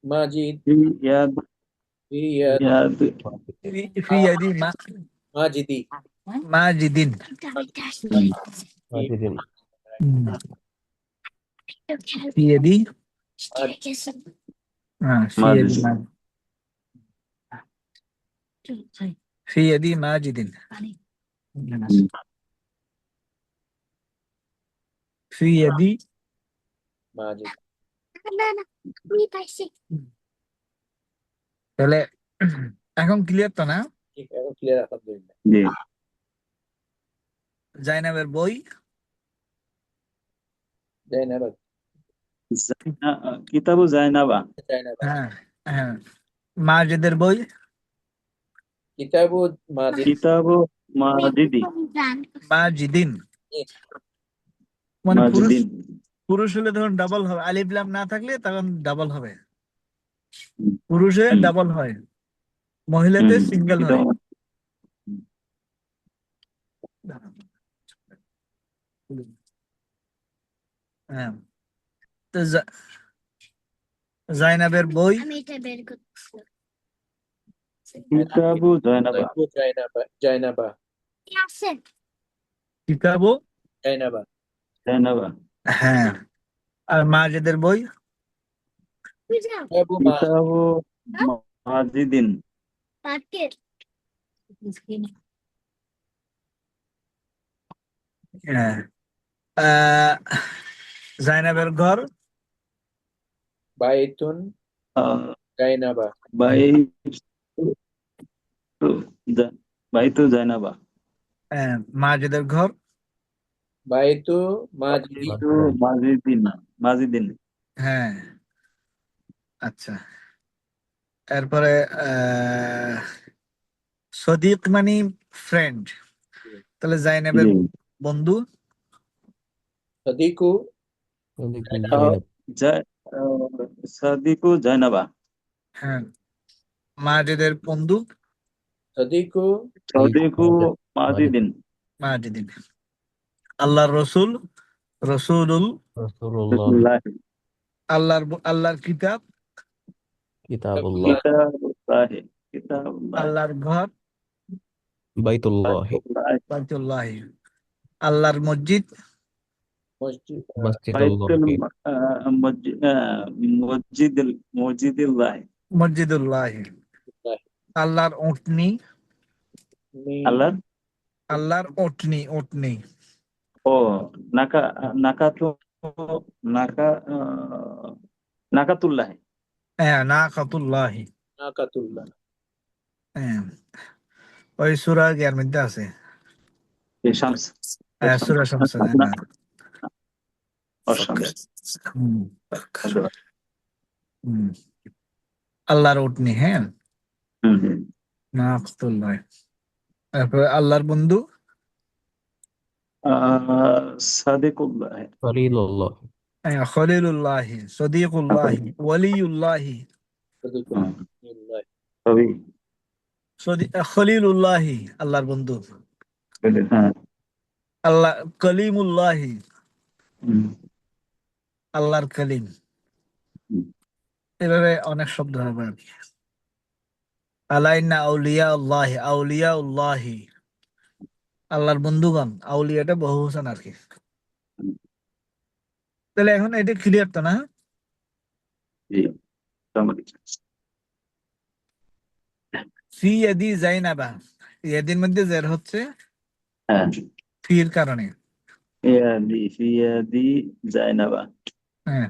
[SPEAKER 3] মাজিদ
[SPEAKER 1] ফি ইয়াদি
[SPEAKER 3] মাজিদি
[SPEAKER 1] মাজিদিন في يدي في يدي ماجد في يدي
[SPEAKER 3] মাজিদ
[SPEAKER 1] তাহলে এখন ক্লিয়ার তো না?
[SPEAKER 3] ঠিক এখন ক্লিয়ার আলহামদুলিল্লাহ।
[SPEAKER 2] জি
[SPEAKER 1] জাইনাবের বই,
[SPEAKER 3] জাইনাবা
[SPEAKER 2] কিতাবু জাইনাবা
[SPEAKER 3] জাইনাবা
[SPEAKER 1] হ্যাঁ হ্যাঁ, মাজিদের বই,
[SPEAKER 3] কিতাবু মাজিদ
[SPEAKER 2] কিতাবু মাজিদি
[SPEAKER 1] মাজিদিন, মানে পুরুষ
[SPEAKER 2] মাজিদিন
[SPEAKER 1] পুরুষ হলে ধরুন ডাবল হবে, আলিফ লাম না থাকলে তখন ডাবল হবে,
[SPEAKER 2] হুম
[SPEAKER 1] পুরুষে
[SPEAKER 2] হুম
[SPEAKER 1] ডাবল হয়, মহিলাতে
[SPEAKER 2] হুম,
[SPEAKER 1] সিঙ্গেল হয়।
[SPEAKER 2] কিতাবু
[SPEAKER 1] হ্যাঁ, তো জাইনাবের বই,
[SPEAKER 2] কিতাবু জাইনাবা
[SPEAKER 3] জাইনাবা জাইনাবা
[SPEAKER 1] কিতাবও,
[SPEAKER 3] জাইনাবা
[SPEAKER 2] জাইনাবা
[SPEAKER 1] হ্যাঁ, আর মাজিদের বই,
[SPEAKER 3] কিতাবু
[SPEAKER 2] কিতাবু মাজিদিন
[SPEAKER 1] হ্যাঁ, আহ, জাইনাবের ঘর,
[SPEAKER 3] বাইতুন
[SPEAKER 2] আহ,
[SPEAKER 3] জাইনাবা
[SPEAKER 2] বাইতু জাইনাবা
[SPEAKER 1] মাজিদের ঘর,
[SPEAKER 3] বাইতু মাজিদি
[SPEAKER 2] বাইতু মাজিদিন মাজিদিন
[SPEAKER 1] হ্যাঁ, আচ্ছা। এরপরে সদিক মানে ফ্রেন্ড, তাহলে জাইনাবের
[SPEAKER 2] জি
[SPEAKER 1] বন্ধু,
[SPEAKER 3] সাদিকু
[SPEAKER 2] আহ, সাদিকু জাইনাবা
[SPEAKER 1] হ্যাঁ, মাজিদের বন্ধু,
[SPEAKER 3] সাদিকু
[SPEAKER 2] সাদিকু মাজিদিন
[SPEAKER 1] মাজিদিন, আল্লাহর রসুল, রসুলুল,
[SPEAKER 2] রাসূলুল্লাহ
[SPEAKER 1] আল্লাহর কিতাব,
[SPEAKER 3] কিতাবুল্লাহ
[SPEAKER 2] কিতাবুল্লাহ কিতাবুল্লাহ
[SPEAKER 1] আল্লাহর ঘর,
[SPEAKER 2] বাইতুল্লাহ
[SPEAKER 1] বাইতুল্লাহ, আল্লাহর মসজিদ,
[SPEAKER 3] মসজিদ
[SPEAKER 2] বাইতুল মসজিদুল্লাহ
[SPEAKER 1] মসজিদুল্লাহ, আল্লাহর উটনি,
[SPEAKER 2] আল্লাহ
[SPEAKER 1] আল্লাহর উটনি, উটনি,
[SPEAKER 2] ও নাকা নাকাতু নাকা নাকাতুল্লাহ
[SPEAKER 1] হ্যাঁ, নাকাতুল্লাহি,
[SPEAKER 3] নাকাতুল্লাহ
[SPEAKER 1] হ্যাঁ, ওই সূরা এর মধ্যে আছে,
[SPEAKER 2] শামস
[SPEAKER 1] হ্যাঁ, সূরা শামস,
[SPEAKER 2] না
[SPEAKER 1] হ্যাঁ,
[SPEAKER 2] অশামস
[SPEAKER 1] হুম, হুম, আল্লাহর উটনি, হ্যাঁ,
[SPEAKER 2] হুম হুম
[SPEAKER 1] নাকাতুল্লাহ। তারপরে আল্লাহর বন্ধু,
[SPEAKER 2] সাদিকুল্লাহ
[SPEAKER 1] হ্যাঁ, খলিলুল্লাহি, সদিকুল্লাহি, ওয়ালিউল্লাহি,
[SPEAKER 3] সাদিকুল্লাহ
[SPEAKER 2] সবই
[SPEAKER 1] খলিলুল্লাহি আল্লাহর বন্ধু,
[SPEAKER 2] হ্যাঁ
[SPEAKER 1] আল্লাহ কলিমুল্লাহি,
[SPEAKER 2] হুম,
[SPEAKER 1] আল্লাহর কলিম,
[SPEAKER 2] হুম,
[SPEAKER 1] এভাবে অনেক শব্দ হবে আর কি। আলাইনা আউলিয়া উল্লাহি, আউলিয়া উল্লাহি, আল্লাহর বন্ধুগণ, আউলিয়াটা বহুবচন আর কি।
[SPEAKER 2] হুম,
[SPEAKER 1] তাহলে এখন এটা ক্লিয়ার তো না?
[SPEAKER 2] জি মোটামুটি।
[SPEAKER 1] ফি ইয়াদি জাইনাবা, ইয়াদির মধ্যে জের হচ্ছে
[SPEAKER 2] হ্যাঁ
[SPEAKER 1] ফির কারণে,
[SPEAKER 2] ফিয়াদি জাইনাবা
[SPEAKER 1] হ্যাঁ,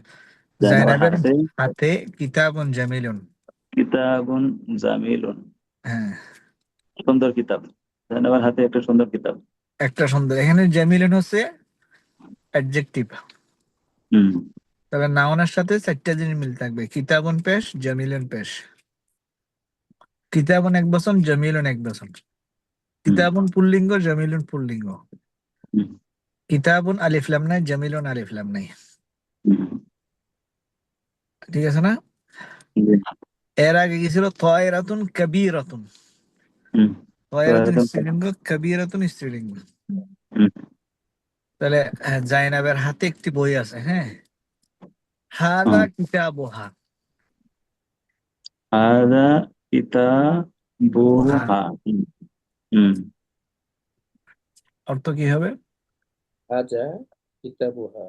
[SPEAKER 2] জাইনাবার
[SPEAKER 1] জাইনাবের
[SPEAKER 2] হাতে
[SPEAKER 1] হাতে কিতাবুন জামিলুন,
[SPEAKER 2] কিতাবুন জামিলুন
[SPEAKER 1] হ্যাঁ,
[SPEAKER 2] সুন্দর কিতাব জাইনাবার হাতে একটা সুন্দর কিতাব
[SPEAKER 1] একটা সুন্দর, এখানে জামিলুন হচ্ছে অ্যাডজেক্টিভ,
[SPEAKER 2] হুম
[SPEAKER 1] তবে নাউনের সাথে চারটা জিনিস মিল থাকবে, কিতাবুন পেশ, জামিলুন পেশ, কিতাবুন এক বচন, জামিলুন এক বচন,
[SPEAKER 2] হুম
[SPEAKER 1] কিতাবুন পুল্লিঙ্গ, জামিলুন পুল্লিঙ্গ,
[SPEAKER 2] হুম
[SPEAKER 1] কিতাবুন আলিফ লাম নাই, জামিলুন আলিফ লাম নাই,
[SPEAKER 2] হুম
[SPEAKER 1] ঠিক আছে না?
[SPEAKER 2] জি,
[SPEAKER 1] এর আগে কি ছিল? তয়রাতুন কাবীরাতুন,
[SPEAKER 2] হুম
[SPEAKER 1] তয়রাতুন স্ত্রীলিঙ্গ, কাবীরাতুন স্ত্রীলিঙ্গ।
[SPEAKER 2] হুম
[SPEAKER 1] তাহলে জাইনাবের হাতে একটি বই আছে, হ্যাঁ, হাদা
[SPEAKER 2] হুম।
[SPEAKER 1] কিতাবুহা,
[SPEAKER 2] হাদা কিতাবুহা হুম হুম
[SPEAKER 1] অর্থ কি হবে?
[SPEAKER 3] হাজা কিতাবুহা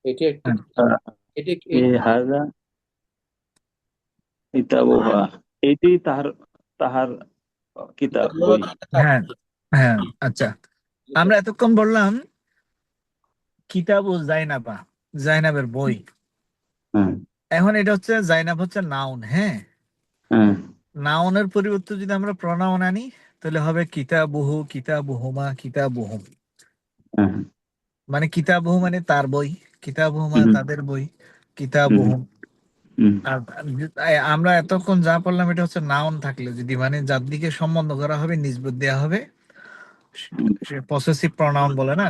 [SPEAKER 3] এটি একটি
[SPEAKER 1] হ্যাঁ,
[SPEAKER 3] কিতাব এটি
[SPEAKER 2] হাদা কিতাবুহা এটি তাহার তাহার কিতাব বই
[SPEAKER 1] হ্যাঁ, হ্যাঁ, আচ্ছা, আমরা এতক্ষণ বললাম কিতাবু জাইনাবা, জাইনাবের বই।
[SPEAKER 2] হ্যাঁ
[SPEAKER 1] এখন এটা হচ্ছে জাইনাব হচ্ছে নাউন, হ্যাঁ,
[SPEAKER 2] হ্যাঁ
[SPEAKER 1] নাউনের পরিবর্তে যদি আমরা প্রনাউন আনি তাহলে হবে কিতাবুহু, কিতাবুহুমা, কিতাবুহুম।
[SPEAKER 2] হ্যাঁ,
[SPEAKER 1] মানে কিতাবুহু মানে তার বই, কিতাবুহুমা
[SPEAKER 2] হুম,
[SPEAKER 1] তাদের বই,
[SPEAKER 2] হুম,
[SPEAKER 1] কিতাবুহুম।
[SPEAKER 2] হুম,
[SPEAKER 1] আর আমরা এতক্ষণ যা পড়লাম এটা হচ্ছে নাউন থাকলে, যদি মানে যার দিকে সম্বন্ধ করা হবে নিসবত দেওয়া হবে,
[SPEAKER 2] হুম,
[SPEAKER 1] সে পসেসিভ প্রনাউন বলে না।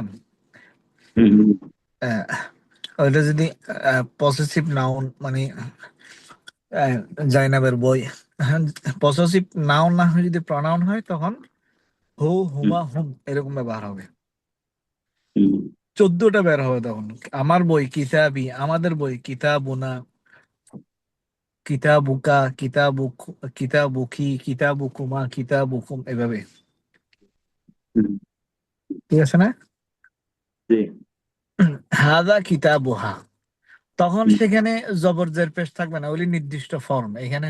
[SPEAKER 2] হুম,
[SPEAKER 1] আহ, ওইটা যদি পসেসিভ নাউন মানে আহ, জাইনাবের বই, পসেসিভ নাউন না হয়ে যদি প্রনাউন হয় তখন হু,
[SPEAKER 2] হুম,
[SPEAKER 1] হুমা, হুম এরকম ব্যবহার হবে।
[SPEAKER 2] হুম,
[SPEAKER 1] 14টা বের হবে তখন। আমার বই কিতাবি, আমাদের বই কিতাবুনা, কিতাবুকা, কিতাবুক, কিতাবুকি, কিতাবুকুমা, কিতাবুকুম, এভাবে।
[SPEAKER 2] হুম,
[SPEAKER 1] ঠিক আছে না?
[SPEAKER 2] জি,
[SPEAKER 1] হাদা কিতাবুহা, তখন
[SPEAKER 2] হুম,
[SPEAKER 1] সেখানে জবরজের পেশ থাকবে না, ওগুলি নির্দিষ্ট ফর্ম, এখানে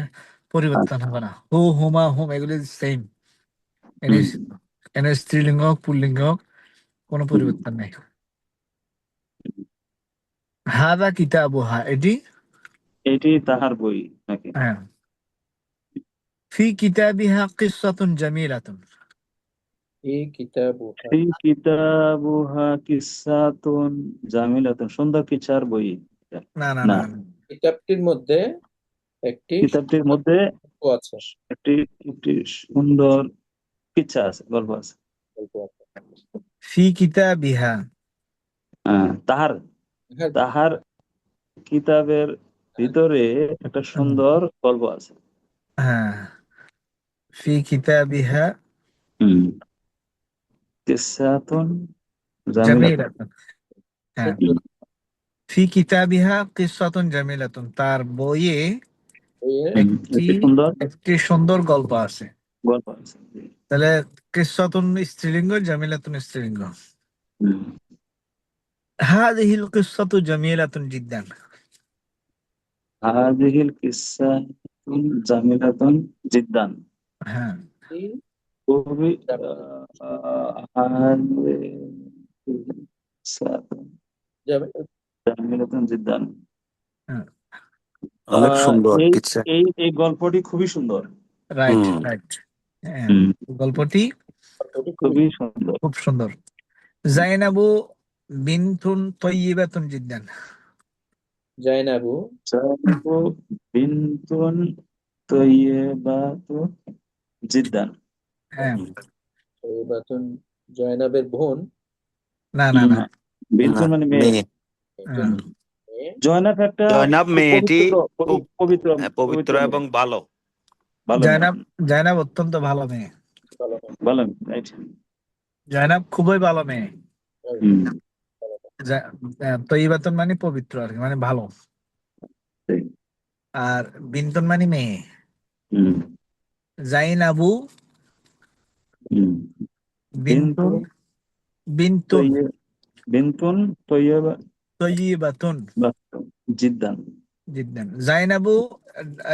[SPEAKER 1] পরিবর্তন
[SPEAKER 2] আচ্ছা,
[SPEAKER 1] হবে না। হু, হুমা, হুম এগুলি সেম। এনে
[SPEAKER 2] হুম,
[SPEAKER 1] এনে স্ত্রীলিঙ্গ হোক পুল্লিঙ্গ হোক কোনো
[SPEAKER 2] হুম,
[SPEAKER 1] পরিবর্তন নেই। হাদা কিতাবুহা, এটি
[SPEAKER 2] এটি তাহার বই নাকি?
[SPEAKER 1] হ্যাঁ। ফি কিতাবিহা কিসসাতুন জামিলাতুন,
[SPEAKER 3] এই কিতাবুহা,
[SPEAKER 2] এই কিতাবুহা কিসাতুন জামিলাতুন, সুন্দর কিচ্ছার বই এটা।
[SPEAKER 1] না না
[SPEAKER 2] না,
[SPEAKER 1] না।
[SPEAKER 3] কিতাবটির মধ্যে একটি
[SPEAKER 2] কিতাবটির মধ্যে
[SPEAKER 3] গল্প আছে,
[SPEAKER 2] একটি একটি সুন্দর কিচ্ছা আছে, গল্প আছে।
[SPEAKER 3] গল্প আছে।
[SPEAKER 1] ফি কিতাবিহা,
[SPEAKER 2] তাহার
[SPEAKER 3] হ্যাঁ,
[SPEAKER 2] তাহার কিতাবের ভিতরে একটা
[SPEAKER 1] হুম,
[SPEAKER 2] সুন্দর গল্প আছে।
[SPEAKER 1] হ্যাঁ, ফি কিতাবিহা
[SPEAKER 2] হুম, কিসাতুন জামিলাতুন।
[SPEAKER 1] জামিলাতুন, হ্যাঁ।
[SPEAKER 2] হুম,
[SPEAKER 3] সুন্দর
[SPEAKER 1] ফি কিতাবিহা কিসসাতুন জামিলাতুন, তার বইয়ে
[SPEAKER 3] বইয়ের
[SPEAKER 2] হুম,
[SPEAKER 1] একটি
[SPEAKER 2] একটি সুন্দর
[SPEAKER 1] একটি সুন্দর গল্প আছে।
[SPEAKER 2] গল্প আছে।
[SPEAKER 1] তাহলে কিসসাতুন স্ত্রীলিঙ্গ, জামিলাতুন স্ত্রীলিঙ্গ।
[SPEAKER 2] হুম,
[SPEAKER 1] হাদিহিল কিসসাতু জামিলাতুন জিদ্দান।
[SPEAKER 2] হাদিহিল কিসাতুন জামিলাতুন জিদ্দান,
[SPEAKER 1] হ্যাঁ,
[SPEAKER 3] একটি
[SPEAKER 2] খুবই হাদিহিল কিসাতুন
[SPEAKER 3] যাবে
[SPEAKER 2] জামিলাতুন জিদ্দান।
[SPEAKER 1] হ্যাঁ,
[SPEAKER 4] অনেক সুন্দর
[SPEAKER 2] এই
[SPEAKER 4] কিচ্ছা।
[SPEAKER 2] এই এই গল্পটি খুবই সুন্দর।
[SPEAKER 1] রাইট
[SPEAKER 4] হুম।
[SPEAKER 1] রাইট। হ্যাঁ,
[SPEAKER 2] হুম,
[SPEAKER 1] গল্পটি
[SPEAKER 3] গল্পটি খুবই
[SPEAKER 2] খুবই সুন্দর।
[SPEAKER 1] খুব সুন্দর। জাইনাবু বিনতুন তয়্যিবাতুন জিদ্দান।
[SPEAKER 3] জাইনাবু
[SPEAKER 2] জাইনাবু বিনতুন তৈয়বাতু জিদ্দান।
[SPEAKER 1] হ্যাঁ,
[SPEAKER 4] হুম।
[SPEAKER 3] তৈবাতুন, জয়নাবের বোন,
[SPEAKER 1] না না না।
[SPEAKER 2] না,
[SPEAKER 4] না,
[SPEAKER 2] বিনতুন মানে মেয়ে।
[SPEAKER 4] মেয়ে।
[SPEAKER 1] হ্যাঁ,
[SPEAKER 3] একজন মেয়ে,
[SPEAKER 2] জয়নাব একটা
[SPEAKER 4] জয়নাব
[SPEAKER 2] খুব
[SPEAKER 4] মেয়েটি
[SPEAKER 2] পবিত্র
[SPEAKER 4] খুব
[SPEAKER 2] পবিত্র
[SPEAKER 4] পবিত্র
[SPEAKER 2] পবিত্র মেয়ে,
[SPEAKER 4] এবং ভালো।
[SPEAKER 2] ভালো মেয়ে।
[SPEAKER 1] জাইনাব, জাইনাব অত্যন্ত ভালো মেয়ে।
[SPEAKER 3] ভালো মেয়ে,
[SPEAKER 2] ভালো মেয়ে, রাইট।
[SPEAKER 1] জাইনাব খুবই ভালো মেয়ে।
[SPEAKER 2] হুম,
[SPEAKER 3] ভালো মেয়ে।
[SPEAKER 1] তৈবাতুন মানে পবিত্র আর কি, মানে ভালো।
[SPEAKER 2] ঠিক।
[SPEAKER 1] আর বিনতুন মানে মেয়ে।
[SPEAKER 2] হুম,
[SPEAKER 1] জাইনাবু
[SPEAKER 2] হুম,
[SPEAKER 1] বিনতুন,
[SPEAKER 2] বিনতুন
[SPEAKER 1] বিনতুন
[SPEAKER 2] তৈয় বিনতুন তৈয়বা
[SPEAKER 1] তৈবাতুন
[SPEAKER 2] জিদ্দান।
[SPEAKER 1] জিদ্দান। জাইনাবু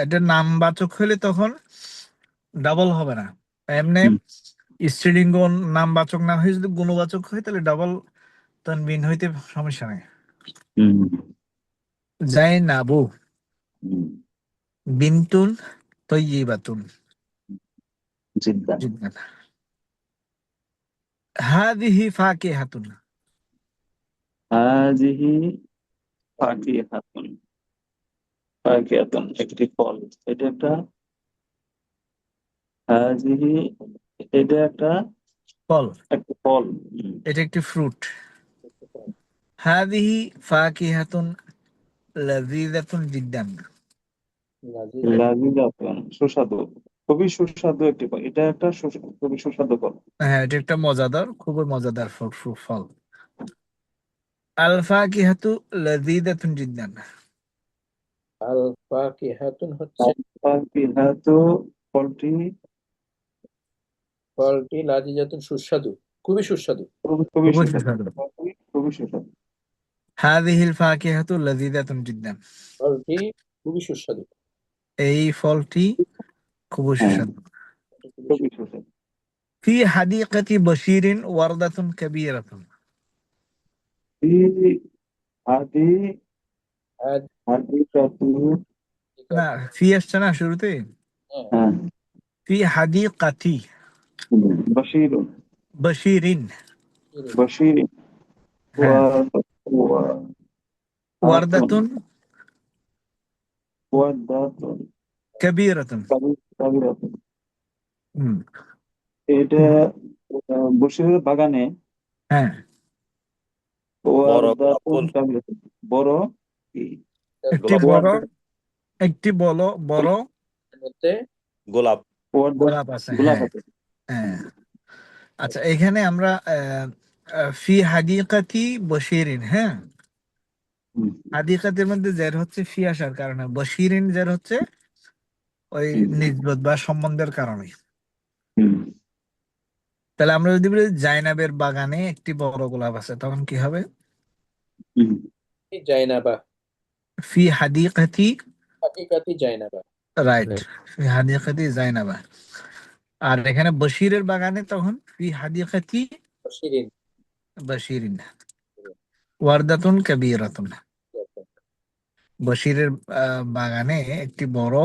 [SPEAKER 1] এটা নামবাচক হলে তখন ডাবল হবে না। এমনি
[SPEAKER 2] হুম,
[SPEAKER 1] স্ত্রীলিঙ্গ নামবাচক না হয়ে যদি গুণবাচক হয় তাহলে ডাবল তানবিন হইতে সমস্যা নেই।
[SPEAKER 2] হুম,
[SPEAKER 1] জাইনাবু
[SPEAKER 2] হুম,
[SPEAKER 1] বিনতুন তৈবাতুন
[SPEAKER 2] জিদ্দান।
[SPEAKER 1] জিদ্দান। হাদিহি ফাকিহাতুন,
[SPEAKER 2] হাজিহি ফাকিহাতুন, ফাকিহাতুন একটি ফল। এটা একটা হাজিহি, এটা একটা
[SPEAKER 1] ফল,
[SPEAKER 2] একটা ফল। হুম,
[SPEAKER 1] এটা একটি ফ্রুট। হাদিহি ফাকিহাতুন লাযীযাতুন জিদ্দান।
[SPEAKER 3] লাজিজ,
[SPEAKER 2] লাজিজাতুন সুস্বাদু, খুবই সুস্বাদু একটি ফল। এটা একটা খুবই সুস্বাদু ফল।
[SPEAKER 1] হ্যাঁ, এটা একটা মজাদার, খুবই মজাদার ফল, ফল। আল ফাকিহাতু লাযীযাতুন জিদ্দান।
[SPEAKER 3] আল ফাকিহাতুন হচ্ছে
[SPEAKER 2] ফাকিহাতু ফলটি
[SPEAKER 3] ফলটি, লাজিজাতুন সুস্বাদু, খুবই সুস্বাদু।
[SPEAKER 2] খুবই
[SPEAKER 1] খুবই
[SPEAKER 2] সুস্বাদু।
[SPEAKER 1] সুস্বাদু।
[SPEAKER 2] ফলটি খুবই সুস্বাদু।
[SPEAKER 1] হাদিহিল ফাকিহাতু লাযীযাতুন জিদ্দান,
[SPEAKER 3] ফলটি খুবই সুস্বাদু।
[SPEAKER 1] এই ফলটি খুবই
[SPEAKER 2] হ্যাঁ,
[SPEAKER 1] সুস্বাদু।
[SPEAKER 3] ফলটি খুবই
[SPEAKER 2] খুবই
[SPEAKER 3] সুস্বাদু।
[SPEAKER 2] সুস্বাদু।
[SPEAKER 1] ফি হাদিকাতি বাশিরিন ওয়ারদাতুন কাবীরাতুন।
[SPEAKER 2] ফি হাদি
[SPEAKER 3] আজ
[SPEAKER 2] হাদিকাতু
[SPEAKER 1] না, ফি আসছে না শুরুতে?
[SPEAKER 3] হ্যাঁ
[SPEAKER 2] হ্যাঁ
[SPEAKER 1] في حديقة
[SPEAKER 2] بشير
[SPEAKER 1] بشير
[SPEAKER 2] بشير
[SPEAKER 1] হ্যাঁ
[SPEAKER 2] وردة
[SPEAKER 1] وردة
[SPEAKER 2] وردة
[SPEAKER 1] كبيرة
[SPEAKER 2] كبيرة
[SPEAKER 1] হুম,
[SPEAKER 2] এটা বশিরের বাগানে
[SPEAKER 1] হ্যাঁ
[SPEAKER 4] বড়
[SPEAKER 2] ওয়ারদাতুন
[SPEAKER 4] গোলাপ ফুল,
[SPEAKER 2] কাবিরাতুন বড় কি
[SPEAKER 1] একটি
[SPEAKER 4] গোলাপ
[SPEAKER 1] বড়
[SPEAKER 2] ওয়ারদা
[SPEAKER 1] একটি বড়
[SPEAKER 3] মধ্যে
[SPEAKER 4] গোলাপ
[SPEAKER 2] ওয়ারদা
[SPEAKER 1] গোলাপ আছে
[SPEAKER 2] গোলাপ
[SPEAKER 1] হ্যাঁ
[SPEAKER 2] আছে
[SPEAKER 1] হ্যাঁ আচ্ছা এখানে আমরা ফি হাদিকাতি বশিরিন হ্যাঁ
[SPEAKER 2] হুম,
[SPEAKER 1] হাদিকাতের মধ্যে জের হচ্ছে ফি আসার কারণে বশিরিন জের হচ্ছে ওই
[SPEAKER 2] হুম,
[SPEAKER 1] নিসবত বা সম্বন্ধের কারণে
[SPEAKER 2] হুম,
[SPEAKER 1] তাহলে আমরা যদি বলি জাইনাবের বাগানে একটি বড় গোলাপ আছে তখন কি হবে
[SPEAKER 2] হুম,
[SPEAKER 3] জাইনাবা
[SPEAKER 1] ফি হাদিকাতি
[SPEAKER 3] হাকিকাতি জাইনাবা
[SPEAKER 1] রাইট ফি হাদিকাতি জাইনাবা আর এখানে বশিরের বাগানে তখন ফি হাদিকাতি
[SPEAKER 3] শিরিন
[SPEAKER 1] বশিরিন ওয়ারদাতুন কাবীরাতুন বশিরের বাগানে একটি বড়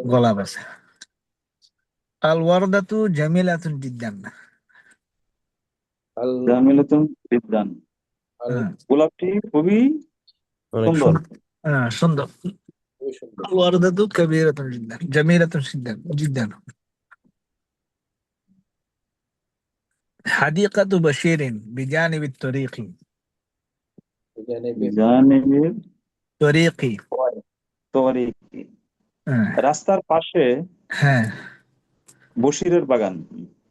[SPEAKER 1] গোলাপ আছে আল ওয়ারদাতু জামিলাতুন জিদ্দান
[SPEAKER 3] আল
[SPEAKER 2] জামিলাতুন বিদ্যান
[SPEAKER 3] আল
[SPEAKER 1] হ্যাঁ,
[SPEAKER 2] গোলাপটি খুবই
[SPEAKER 4] অনেক
[SPEAKER 2] সুন্দর
[SPEAKER 1] সুন্দর
[SPEAKER 3] খুবই সুন্দর
[SPEAKER 1] ওয়ারদাতু কাবীরাতুন জিদ্দান জামিলাতুন জিদ্দান জিদ্দান হাদিকাতু বশিরিন বিজানিবিত তরিকি
[SPEAKER 3] জানেবে
[SPEAKER 2] জানিবের
[SPEAKER 1] তরিকি
[SPEAKER 2] তরিকি
[SPEAKER 1] হ্যাঁ
[SPEAKER 2] রাস্তার পাশে
[SPEAKER 1] হ্যাঁ
[SPEAKER 2] বশিরের বাগান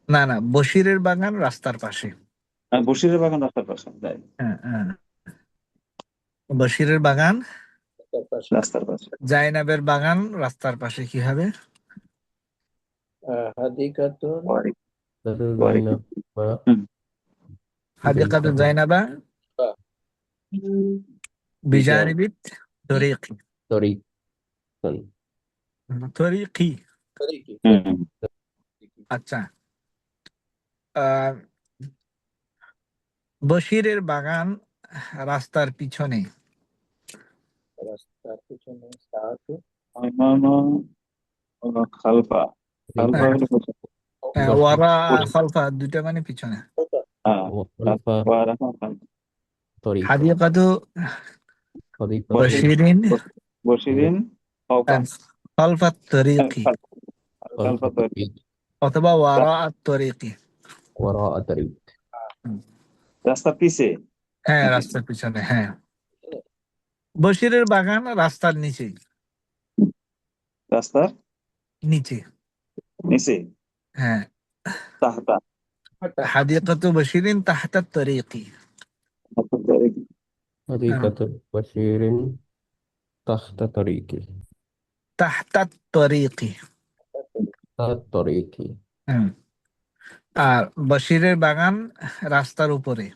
[SPEAKER 1] না বশিরের বাগান রাস্তার পাশে
[SPEAKER 2] বশিরের বাগান রাস্তার পাশে তাই
[SPEAKER 1] হ্যাঁ বশিরের বাগান
[SPEAKER 3] তার পাশে
[SPEAKER 2] রাস্তার পাশে
[SPEAKER 1] জাইনাবের বাগান রাস্তার পাশে কি হবে
[SPEAKER 3] হাদিকাতুন
[SPEAKER 2] তরিকি
[SPEAKER 6] জাইনাব
[SPEAKER 2] হুম,
[SPEAKER 1] হাদিকাতু জাইনাবা বিজানিবিত তরিকি
[SPEAKER 6] তরিক
[SPEAKER 1] তরিকি
[SPEAKER 3] তরিকি
[SPEAKER 2] হুম,
[SPEAKER 1] আচ্ছা আহ বশিরের বাগান রাস্তার পিছনে
[SPEAKER 3] রাস্তার পিছনে সাহাতু
[SPEAKER 2] আমামা খালফা খালফা
[SPEAKER 1] হ্যাঁ,
[SPEAKER 2] হলো কোথায়?
[SPEAKER 1] ওয়ারা খালফা দুইটা মানে পিছনে
[SPEAKER 2] হ্যাঁ
[SPEAKER 6] খালফা
[SPEAKER 2] খালফা
[SPEAKER 6] তরিক
[SPEAKER 1] হাদিকাতু
[SPEAKER 6] তরিক
[SPEAKER 1] বশিরিন
[SPEAKER 2] বশিরিন ফাওকা
[SPEAKER 1] খালফা তরিকি
[SPEAKER 2] খালফা তরিকি
[SPEAKER 1] অথবা ওয়ারা তরিকি
[SPEAKER 6] وراء طريق
[SPEAKER 2] রাস্তা পিছে
[SPEAKER 1] হ্যাঁ রাস্তার পিছনে হ্যাঁ বশিরের বাগান রাস্তার নিচে
[SPEAKER 2] রাস্তার
[SPEAKER 1] নিচে
[SPEAKER 2] নিচে
[SPEAKER 1] হ্যাঁ
[SPEAKER 2] তাহতা
[SPEAKER 1] হাদিকাতু বশিরিন তাহতা তরিকি
[SPEAKER 2] তরিকি
[SPEAKER 6] حديقة بشير تحت طريقي
[SPEAKER 1] তাহতা তরিকি
[SPEAKER 6] تحت طريقي
[SPEAKER 1] হুম। আর বশিরের বাগান রাস্তার উপরে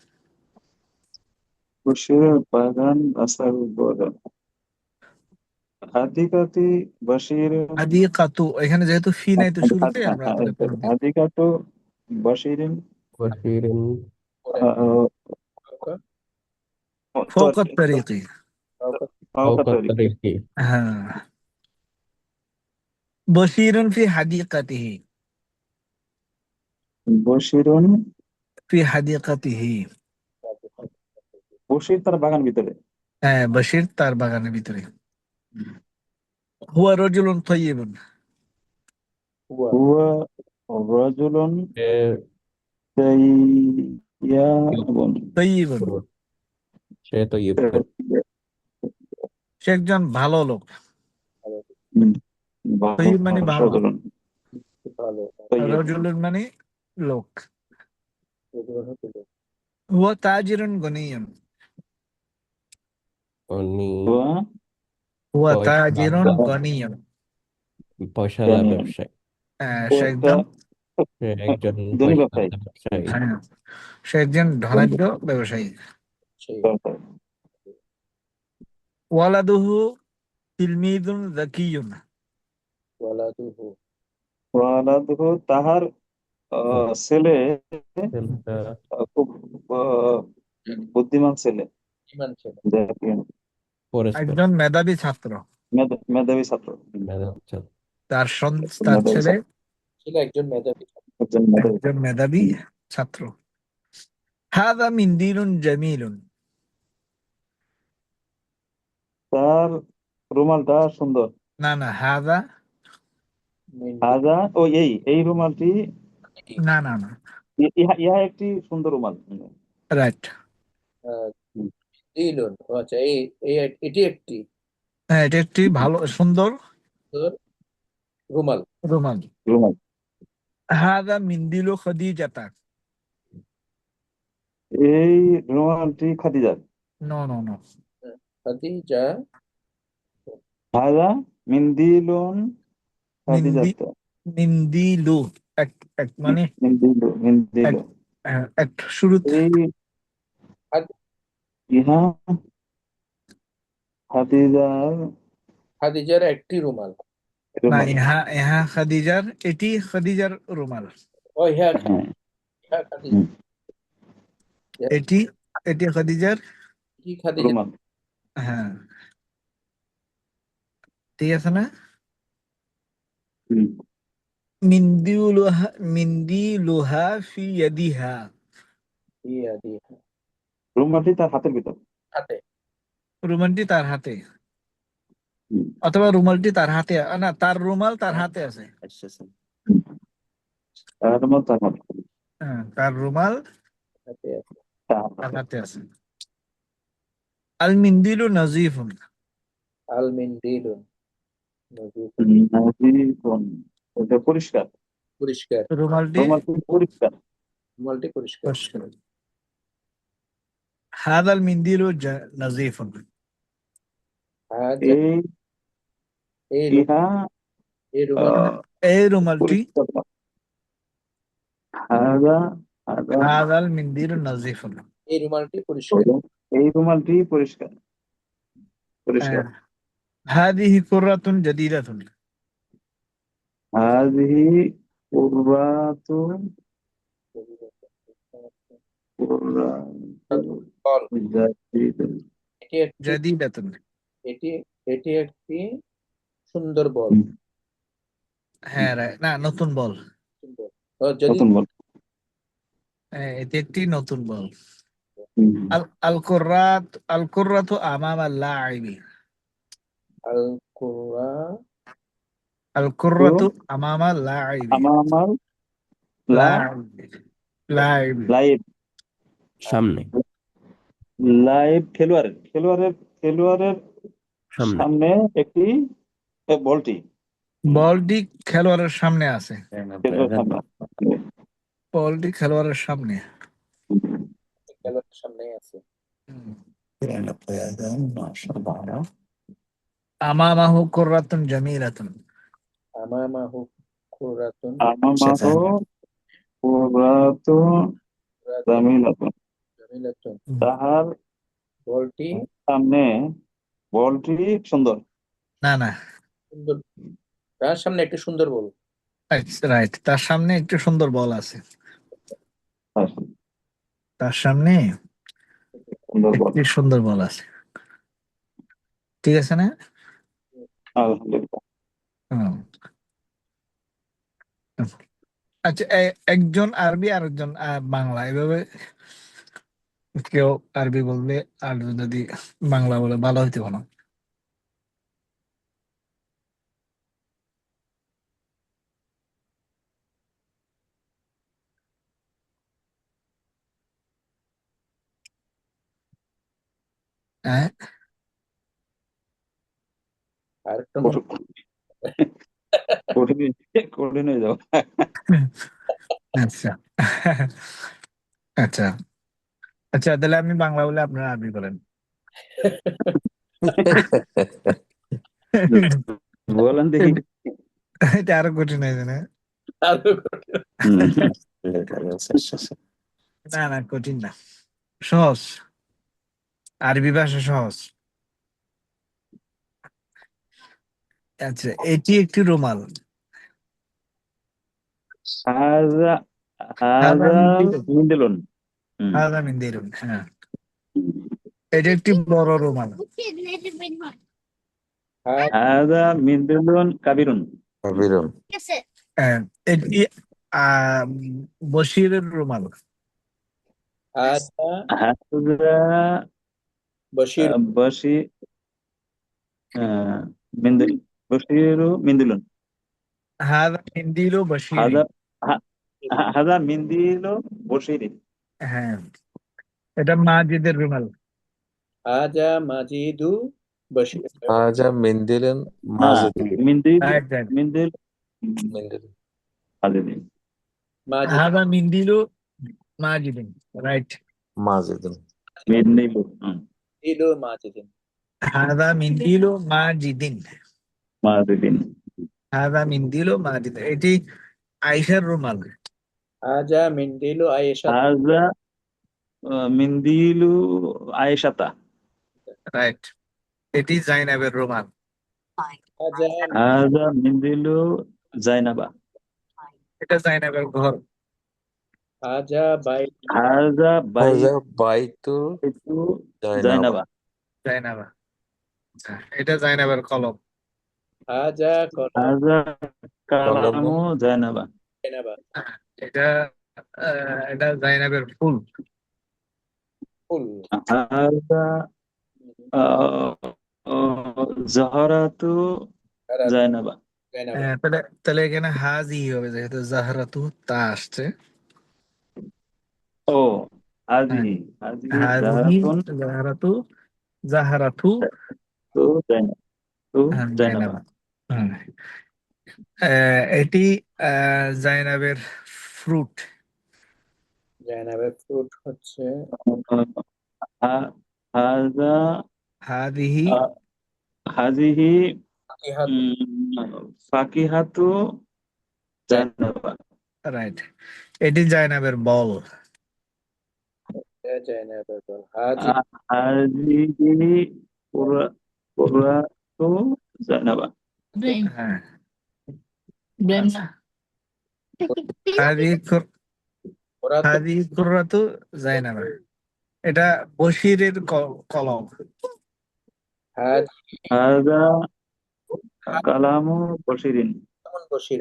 [SPEAKER 2] বশিরের বাগান রাস্তার উপরে হাদিকাতি বশির
[SPEAKER 1] হাদিকাতু এখানে যেহেতু ফি নাই তো শুরুতে আমরা পরে পড়ব
[SPEAKER 2] হাদিকাতু বশিরিন
[SPEAKER 6] بشير
[SPEAKER 1] فوق الطريق
[SPEAKER 6] فوق الطريق
[SPEAKER 1] হ্যাঁ বশিরুন ফি হাদিকাতিহি
[SPEAKER 2] বশিরুন
[SPEAKER 1] ফি হাদিকাতিহি
[SPEAKER 2] বশির তার বাগান ভিতরে
[SPEAKER 1] হ্যাঁ বশির তার বাগানের ভিতরে হুয়া রাজুলুন তাইয়িবুন
[SPEAKER 3] হুয়া
[SPEAKER 2] হুয়া রাজুলুন তাইয়াবুন
[SPEAKER 1] তাইয়িবুন
[SPEAKER 6] সে طيب
[SPEAKER 1] সে একজন ভালো লোক
[SPEAKER 2] ভালো
[SPEAKER 1] তাইয়িব মানে ভালো
[SPEAKER 2] রাজুলুন
[SPEAKER 3] ভালো
[SPEAKER 2] তাইয়াব
[SPEAKER 1] রাজুলুন মানে লোক
[SPEAKER 3] এগুলো হলো
[SPEAKER 1] হুয়া তাজিরুন গনিয়ুন
[SPEAKER 6] উনি
[SPEAKER 2] হুয়া
[SPEAKER 1] হুয়া
[SPEAKER 6] পয়সা
[SPEAKER 1] তাজিরুন গনিয়ুন
[SPEAKER 6] পয়সাওয়ালা ব্যবসায়ী
[SPEAKER 1] সে
[SPEAKER 2] একটা
[SPEAKER 1] একজন
[SPEAKER 6] সে একজন
[SPEAKER 2] ধনী
[SPEAKER 6] পয়সাওয়ালা
[SPEAKER 2] ব্যবসায়ী
[SPEAKER 6] ব্যবসায়ী
[SPEAKER 1] হ্যাঁ সে একজন ধনাঢ্য ব্যবসায়ী
[SPEAKER 3] সেই
[SPEAKER 1] ওয়ালাদুহু তিলমিদুন যাকিয়ুন
[SPEAKER 3] ওয়ালাদুহু
[SPEAKER 2] ওয়ালাদুহু তাহার ছেলে
[SPEAKER 6] ছেলেটা
[SPEAKER 2] খুব বুদ্ধিমান ছেলে
[SPEAKER 3] ইমান ছিল
[SPEAKER 2] জাকির,
[SPEAKER 6] পরিষ্কার
[SPEAKER 1] একজন মেধাবী ছাত্র
[SPEAKER 2] মেধাবী ছাত্র
[SPEAKER 6] মেধাবী ছাত্র।
[SPEAKER 1] তার ছেলে
[SPEAKER 3] ছিল একজন মেধাবী
[SPEAKER 2] একজন মেধাবী।
[SPEAKER 1] একজন মেধাবী ছাত্র। হাদা মিন্দিলুন জামিলুন,
[SPEAKER 2] তার রুমালটা সুন্দর।
[SPEAKER 1] না না, হাদা,
[SPEAKER 2] হাজা ও এই রুমালটি,
[SPEAKER 1] না না না,
[SPEAKER 2] ইহা একটি সুন্দর রুমাল।
[SPEAKER 1] রাইট।
[SPEAKER 3] দিলুন। আচ্ছা, এটি একটি
[SPEAKER 1] হ্যাঁ, এটা একটি ভালো সুন্দর
[SPEAKER 3] রুমাল।
[SPEAKER 1] রুমাল।
[SPEAKER 2] রুমাল।
[SPEAKER 1] হাদা মিন্দিলু খাদিজাতা,
[SPEAKER 2] এই রুমালটি খাদিজার।
[SPEAKER 1] নো নো নো,
[SPEAKER 3] খাদিজা
[SPEAKER 2] হাজা মিন্দিলুন
[SPEAKER 1] মিন্দি
[SPEAKER 2] খাদিজাত।
[SPEAKER 1] মিন্দিলু, এক এক মানে
[SPEAKER 2] মিন্দিলু।
[SPEAKER 1] এক শুরুতে
[SPEAKER 2] এই ইহা খাদিজার
[SPEAKER 3] একটি রুমাল।
[SPEAKER 1] না,
[SPEAKER 2] রুমাল।
[SPEAKER 1] ইহা খাদিজার, এটি খাদিজার রুমাল।
[SPEAKER 3] ও হ্যাঁ,
[SPEAKER 2] হ্যাঁ।
[SPEAKER 3] খাদিজা।
[SPEAKER 1] এটি এটি খাদিজার
[SPEAKER 3] কি খাদিজা?
[SPEAKER 2] রুমাল।
[SPEAKER 1] হ্যাঁ, ঠিক আছে না?
[SPEAKER 2] হুম।
[SPEAKER 1] মিন্দিলুহা ফি ইয়াদিহা,
[SPEAKER 2] রুমালটি তার হাতের ভিতর।
[SPEAKER 3] হাতে।
[SPEAKER 1] রুমালটি তার হাতে,
[SPEAKER 2] হুম।
[SPEAKER 1] অথবা রুমালটি তার হাতে, না, তার রুমাল তার হাতে আছে।
[SPEAKER 2] তার রুমাল তার হাতে।
[SPEAKER 1] হ্যাঁ, তার রুমাল
[SPEAKER 3] হাতে আছে।
[SPEAKER 1] তার হাতে আছে। আল মিন্দিলু নাজিফুন,
[SPEAKER 3] আল মিন্দিলুন
[SPEAKER 2] নাজিফুন, এটা পরিষ্কার।
[SPEAKER 3] পরিষ্কার।
[SPEAKER 1] রুমালটি
[SPEAKER 2] রুমালটি পরিষ্কার।
[SPEAKER 3] রুমালটি পরিষ্কার।
[SPEAKER 1] পরিষ্কার। হাদাল মিন্দিলু নাজিফুন,
[SPEAKER 3] হাজা
[SPEAKER 2] এই
[SPEAKER 3] এই
[SPEAKER 2] ইহা
[SPEAKER 3] এই রুমাল
[SPEAKER 1] এই রুমালটি,
[SPEAKER 2] পরিষ্কার। হাজা হাজা
[SPEAKER 1] হাদাল মিন্দিলু নাজিফুন,
[SPEAKER 3] এই রুমালটি পরিষ্কার।
[SPEAKER 2] এই রুমালটি পরিষ্কার। পরিষ্কার।
[SPEAKER 1] হাদিহি কুররাতুন জাদিদাতুন,
[SPEAKER 2] হাযিহি কুররাতুন
[SPEAKER 3] বল।
[SPEAKER 2] জাদিদাতুন।
[SPEAKER 1] জাদিদাতুন,
[SPEAKER 3] এটি এটি একটি সুন্দর বল।
[SPEAKER 1] হ্যাঁ না, নতুন বল।
[SPEAKER 3] সুন্দর। যদি
[SPEAKER 2] নতুন বল।
[SPEAKER 1] এটি একটি নতুন বল।
[SPEAKER 2] হুম।
[SPEAKER 1] আল কুররাতু আমামা লাইবি,
[SPEAKER 3] আল কুররা
[SPEAKER 1] আল কুররাতু আমামা লাইবি,
[SPEAKER 2] আমার
[SPEAKER 1] লাইবি,
[SPEAKER 2] লাইভ
[SPEAKER 6] সামনে
[SPEAKER 2] লাইভ খেলোয়াড়ের
[SPEAKER 6] সামনে
[SPEAKER 2] সামনে একটি বলটি
[SPEAKER 1] বলটি খেলোয়াড়ের সামনে আছে।
[SPEAKER 2] খেলোয়াড়ের সামনে।
[SPEAKER 1] বলটি খেলোয়াড়ের সামনে।
[SPEAKER 3] খেলোয়াড়ের সামনে আছে।
[SPEAKER 1] আমামাহু কুররাতুন জামিলাতুন,
[SPEAKER 3] আমামাহু কুররাতুন
[SPEAKER 2] আমামাহু কুররাতুন জামিলাতুন।
[SPEAKER 3] জামিলাতুন।
[SPEAKER 2] তাহার
[SPEAKER 3] বলটি
[SPEAKER 2] সামনে বলটি সুন্দর।
[SPEAKER 1] না না,
[SPEAKER 3] সুন্দর। তার সামনে একটি সুন্দর বল।
[SPEAKER 1] রাইট, তার সামনে একটি সুন্দর বল আছে।
[SPEAKER 2] হ্যাঁ,
[SPEAKER 1] তার সামনে
[SPEAKER 2] সুন্দর বল।
[SPEAKER 1] একটি সুন্দর বল আছে, ঠিক আছে না?
[SPEAKER 2] আলহামদুলিল্লাহ।
[SPEAKER 1] হুম। আচ্ছা, একজন আরবি আর একজন বাংলা, এভাবে কেউ আরবি বলবে আর যদি বাংলা বলে ভালো হইতে না? হ্যাঁ,
[SPEAKER 3] আর একটা
[SPEAKER 2] কঠিন কঠিন হয়ে যাও।
[SPEAKER 1] আচ্ছা আচ্ছা আচ্ছা, তাহলে আমি বাংলা বলে আপনারা আরবি বলেন।
[SPEAKER 2] বলেন দেখি।
[SPEAKER 1] এটা আরো কঠিন হয়ে যায় না? না না, কঠিন না, সহজ, আরবি ভাষা সহজ। আচ্ছা, এটি একটি রুমাল।
[SPEAKER 2] হাজা
[SPEAKER 1] হাদা
[SPEAKER 2] হাজা
[SPEAKER 1] মিন্দিলুন,
[SPEAKER 2] মিন্দিলুন।
[SPEAKER 1] হাদা মিন্দিলুন, হ্যাঁ, এটি একটি বড় রুমাল।
[SPEAKER 2] হাজা মিন্দিলুন কাবিরুন।
[SPEAKER 4] কাবিরুন
[SPEAKER 1] হ্যাঁ, এটি বশিরের রুমাল।
[SPEAKER 3] হাজা
[SPEAKER 2] হাজা
[SPEAKER 3] বশির
[SPEAKER 2] বশি মিন্দিল বশিরু মিন্দিলুন
[SPEAKER 1] হাদা মিন্দিলু বশিরি।
[SPEAKER 2] হাজা হাজা মিন্দিলু বশিরিন
[SPEAKER 1] হ্যাঁ, এটা মাজিদের রুমাল।
[SPEAKER 3] হাজা মাজিদু বশির
[SPEAKER 4] হাজা মিন্দিলেন
[SPEAKER 2] হ্যাঁ
[SPEAKER 4] মাজিদিন
[SPEAKER 2] মিন্দিল
[SPEAKER 1] রাইট রাইট।
[SPEAKER 2] মিন্দিল
[SPEAKER 4] মিন্দিলেন
[SPEAKER 2] হাজিদিন
[SPEAKER 3] মাজিদ
[SPEAKER 1] হাদা মিন্দিলু মাজিদিন। রাইট।
[SPEAKER 4] মাজিদিন
[SPEAKER 2] মিন্দিলু
[SPEAKER 3] ইলু মাজিদিন
[SPEAKER 1] হাদা মিন্দিলু মাজিদিন।
[SPEAKER 2] মাজিদিন
[SPEAKER 1] হাদা মিন্দিলু মাজিদিন, এটি আয়েশার রুমাল।
[SPEAKER 3] হাজা মিন্দিলু আয়েশা
[SPEAKER 2] হাজা মিন্দিলু আয়েশাতা
[SPEAKER 1] রাইট। এটি জাইনাবের রুমাল।
[SPEAKER 3] হাজা
[SPEAKER 2] হাজা মিন্দিলু জাইনাবা
[SPEAKER 1] এটা জাইনাবের ঘর।
[SPEAKER 3] হাজা বাই
[SPEAKER 2] হাজা
[SPEAKER 4] হাজা বাইতুল
[SPEAKER 2] বাইতু
[SPEAKER 4] জাইনাবা
[SPEAKER 2] জাইনাবা
[SPEAKER 1] জাইনাবা। আচ্ছা, এটা জাইনাবের কলম।
[SPEAKER 3] হাজা কলম
[SPEAKER 2] হাজা কালামু
[SPEAKER 4] কলমুন
[SPEAKER 2] জাইনাবা
[SPEAKER 3] জাইনাবা
[SPEAKER 1] এটা এটা জাইনাবের ফুল।
[SPEAKER 3] ফুল
[SPEAKER 2] হাজা জাহরাতু
[SPEAKER 3] হারা
[SPEAKER 2] জাইনাবা
[SPEAKER 3] জাইনাবা
[SPEAKER 1] তাহলে তাহলে এখানে হাজি হবে, যেহেতু জাহরাতু তা আসছে।
[SPEAKER 2] ও
[SPEAKER 1] হ্যাঁ,
[SPEAKER 2] হাজিহি হাজিহি
[SPEAKER 1] হাজিহি
[SPEAKER 2] জাহরাতুন
[SPEAKER 1] জাহরাতু জাহরাতু
[SPEAKER 2] তু জাইনাবা তু জাইনাবা
[SPEAKER 1] জাইনাবা। হ্যাঁ, এটি জাইনাবের ফ্রুট।
[SPEAKER 3] জাইনাবের ফ্রুট হচ্ছে
[SPEAKER 2] হা- হাজা
[SPEAKER 1] হাদিহি
[SPEAKER 2] হাজিহি
[SPEAKER 3] ফাকিহাত
[SPEAKER 2] ফাকিহাতু জাইনাবা
[SPEAKER 1] রাইট। এটি জাইনাবের বল।
[SPEAKER 3] জাইনাবের ফল হাজি
[SPEAKER 2] হাজিহি কুরাতু জাইনাবা
[SPEAKER 5] Ibrahim,
[SPEAKER 1] হ্যাঁ,
[SPEAKER 5] Ibrahim না।
[SPEAKER 3] ওরাতু
[SPEAKER 1] হাদিহি কুররাতু জাইনাবা। এটা বশিরের কলম।
[SPEAKER 3] হাজি
[SPEAKER 2] হাজা কালামু বশিরিন
[SPEAKER 3] কেমন বশির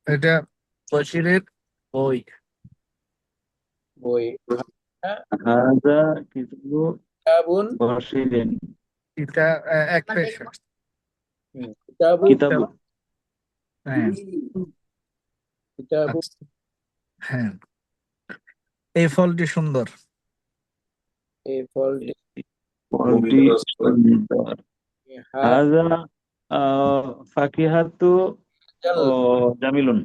[SPEAKER 1] এটা বশিরের বই।
[SPEAKER 3] বই
[SPEAKER 2] হাজা কিতাবু
[SPEAKER 3] কিতাবুন
[SPEAKER 2] বশিরিন
[SPEAKER 1] এটা এক পেশা।
[SPEAKER 3] কিতাবু
[SPEAKER 2] কিতাবু
[SPEAKER 1] হ্যাঁ,
[SPEAKER 3] কিতাবু
[SPEAKER 1] আচ্ছা, হ্যাঁ, এই ফলটি সুন্দর।
[SPEAKER 3] এই ফলটি
[SPEAKER 2] ফলটি সুন্দর হাজা ফাকিহাতু
[SPEAKER 3] হাজাল
[SPEAKER 2] জামিলুন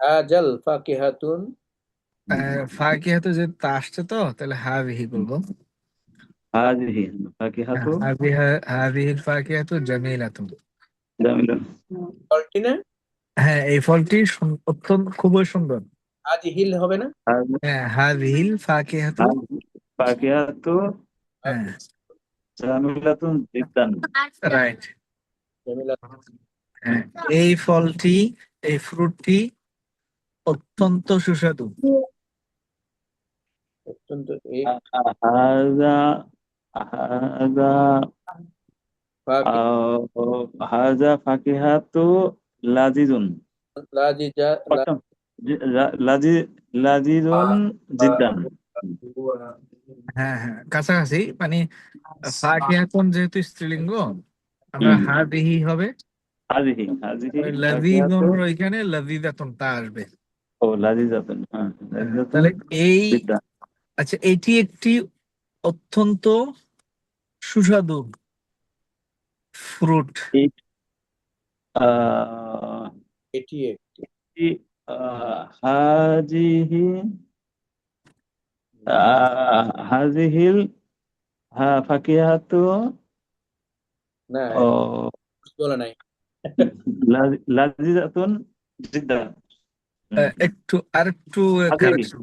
[SPEAKER 3] হাজাল ফাকিহাতুন
[SPEAKER 1] ফাকিহাতু যে তা আসছে, তো তাহলে হাদিহি বলবো।
[SPEAKER 2] হাজিহি ফাকিহাতু
[SPEAKER 1] হাদিহিল ফাকিহাতু জামিলাতুন।
[SPEAKER 2] জামিলুন
[SPEAKER 3] ফলটি না
[SPEAKER 1] হ্যাঁ, এই ফলটি অত্যন্ত খুবই সুন্দর।
[SPEAKER 3] হাজি হিল হবে না
[SPEAKER 1] হ্যাঁ, হাদিহিল ফাকিহাতু।
[SPEAKER 2] ফাকিহাতু
[SPEAKER 1] হ্যাঁ,
[SPEAKER 2] জামিলাতুন জিদ্দান
[SPEAKER 1] রাইট।
[SPEAKER 3] জামিলা
[SPEAKER 1] হ্যাঁ, এই ফলটি, এই ফ্রুটটি অত্যন্ত সুস্বাদু।
[SPEAKER 3] অত্যন্ত এই
[SPEAKER 2] হাজা হাজা
[SPEAKER 3] ফাকি
[SPEAKER 2] হাজা ফাকিহাতু লাজিজুন
[SPEAKER 3] লাজিজা
[SPEAKER 2] লাজি লাজিজুন জিদ্দান
[SPEAKER 1] হ্যাঁ হ্যাঁ, কাছাকাছি। মানে ফাকিহাতুন যেহেতু স্ত্রীলিঙ্গ, আমরা হাদিহি হবে।
[SPEAKER 2] হাজিহি হাজিহি
[SPEAKER 1] ওই
[SPEAKER 2] ফাকিহাতু
[SPEAKER 1] লাযীযুন এখানে লাযীযাতুন তা আসবে।
[SPEAKER 2] লাজিজাতুন লাজিজাতুন
[SPEAKER 1] তাহলে এই,
[SPEAKER 2] জিদ্দান
[SPEAKER 1] আচ্ছা, এটি একটি অত্যন্ত সুস্বাদু ফ্রুট।
[SPEAKER 2] এই আহ,
[SPEAKER 3] এটি একটি
[SPEAKER 2] হাজিহি হাজিহিল ফাকিহাতু
[SPEAKER 3] না বলে নাই
[SPEAKER 2] লাজিজাতুন জিদ্দান
[SPEAKER 1] একটু আরেকটু
[SPEAKER 2] হাজিহি
[SPEAKER 1] কারেকশন।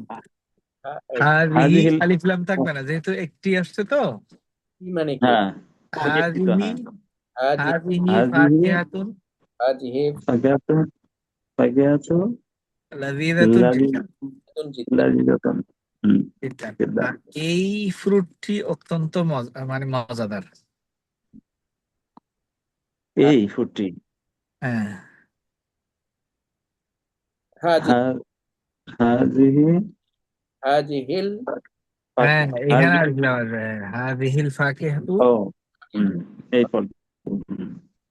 [SPEAKER 1] হাদিহি
[SPEAKER 2] হাজিহিল
[SPEAKER 1] আলিফ লাম থাকবে না, যেহেতু একটি আসছে তো।
[SPEAKER 3] কি মানে কি
[SPEAKER 2] হ্যাঁ
[SPEAKER 1] হাদিহি
[SPEAKER 3] হাজি
[SPEAKER 1] হাদিহি
[SPEAKER 2] হাজিহি
[SPEAKER 1] ফাকিহাতুন
[SPEAKER 3] হাজি হে
[SPEAKER 2] ফাকিহাতু ফাকিহাতু
[SPEAKER 1] লাযীযাতুন জিদ্দান।
[SPEAKER 3] জিদ্দান
[SPEAKER 2] লাজিজাতুন
[SPEAKER 1] জিদ্দান।
[SPEAKER 2] জিদ্দান
[SPEAKER 1] এই ফ্রুটটি অত্যন্ত মানে মজাদার।
[SPEAKER 2] এই ফুটটি
[SPEAKER 1] হ্যাঁ
[SPEAKER 3] هذه
[SPEAKER 2] হাজিহি
[SPEAKER 3] هذه
[SPEAKER 1] হ্যাঁ এখানে
[SPEAKER 2] হাজি
[SPEAKER 1] আসলে আবার হাদিহিল ফাকিহাতু
[SPEAKER 2] ও হুম, এই পদ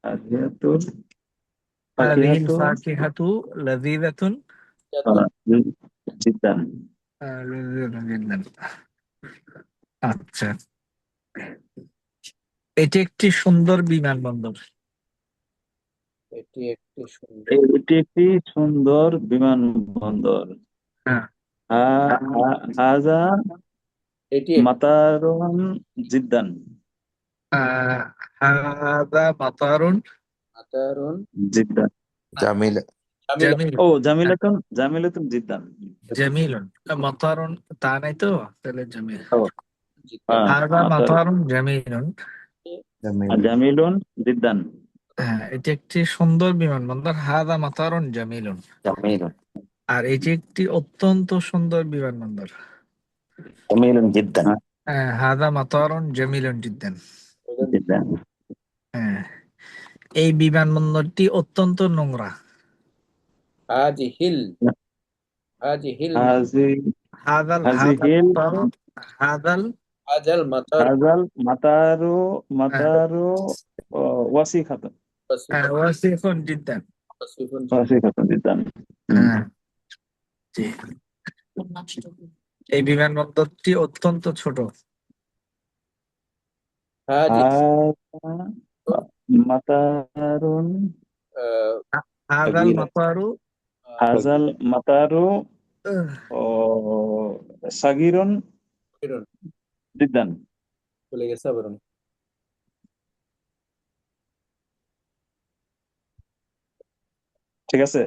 [SPEAKER 2] হাজিয়াতুল
[SPEAKER 1] হাদিহিল
[SPEAKER 2] ফাকিহাতু
[SPEAKER 1] ফাকিহাতু লাযীযাতুন
[SPEAKER 2] জিদ্দান।
[SPEAKER 1] লাযীযাতুন জিদ্দান। আচ্ছা, এটি একটি সুন্দর বিমানবন্দর।
[SPEAKER 3] এটি একটি সুন্দর
[SPEAKER 2] এটি একটি সুন্দর বিমানবন্দর।
[SPEAKER 1] হ্যাঁ
[SPEAKER 2] হাজা
[SPEAKER 3] এটি
[SPEAKER 2] মাতারুন জিদ্দান।
[SPEAKER 1] আহ, হাদা মাতারুন
[SPEAKER 3] মাতারুন
[SPEAKER 2] জিদ্দান।
[SPEAKER 4] জামিল
[SPEAKER 3] জামিল
[SPEAKER 1] জামিল।
[SPEAKER 2] ও জামিলাতুন জিদ্দান।
[SPEAKER 1] জামিলুন মাতারুন তা নাই তো, তাহলে জামিল।
[SPEAKER 2] ও হ্যাঁ
[SPEAKER 1] হাদা মাতারুন জামিলুন।
[SPEAKER 4] জামিল
[SPEAKER 2] জামিলুন জিদ্দান।
[SPEAKER 1] হ্যাঁ, এটি একটি সুন্দর বিমানবন্দর। হাদা মাতারুন জামিলুন।
[SPEAKER 4] জামিল
[SPEAKER 1] আর এটি একটি অত্যন্ত সুন্দর বিমানবন্দর।
[SPEAKER 4] জামিল জিদ্দান
[SPEAKER 1] হাদা মাতারুন জামিলুন জিদ্দান।
[SPEAKER 2] জিদ্দান।
[SPEAKER 1] হ্যাঁ, এই বিমানবন্দরটি অত্যন্ত নোংরা।
[SPEAKER 3] هذه هذه
[SPEAKER 2] হাজি
[SPEAKER 1] হাদাল
[SPEAKER 2] হাজিহিল
[SPEAKER 1] মাতারু হাদাল
[SPEAKER 3] هذا المطار
[SPEAKER 2] হাজাল মাতারু ওয়াসিখাতুন
[SPEAKER 3] وصف
[SPEAKER 1] ওয়াসিফুন জিদ্দান।
[SPEAKER 3] وصف
[SPEAKER 2] ওয়াসিখাতুন জিদ্দান।
[SPEAKER 1] হ্যাঁ, জি। এই বিমানবন্দরটি অত্যন্ত ছোট।
[SPEAKER 3] هذه
[SPEAKER 2] হাজা মাতারুন
[SPEAKER 3] آه،
[SPEAKER 1] হাদাল মাতারু
[SPEAKER 2] হাজাল মাতারু ও সাগিরুন
[SPEAKER 3] ফিরুন
[SPEAKER 2] জিদ্দান।
[SPEAKER 3] বলে গেছে আবার উনি।
[SPEAKER 2] ঠিক আছে।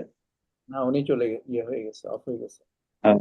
[SPEAKER 3] না উনি চলে ইয়ে হয়ে গেছে, অফ হয়ে গেছে।
[SPEAKER 2] হ্যাঁ।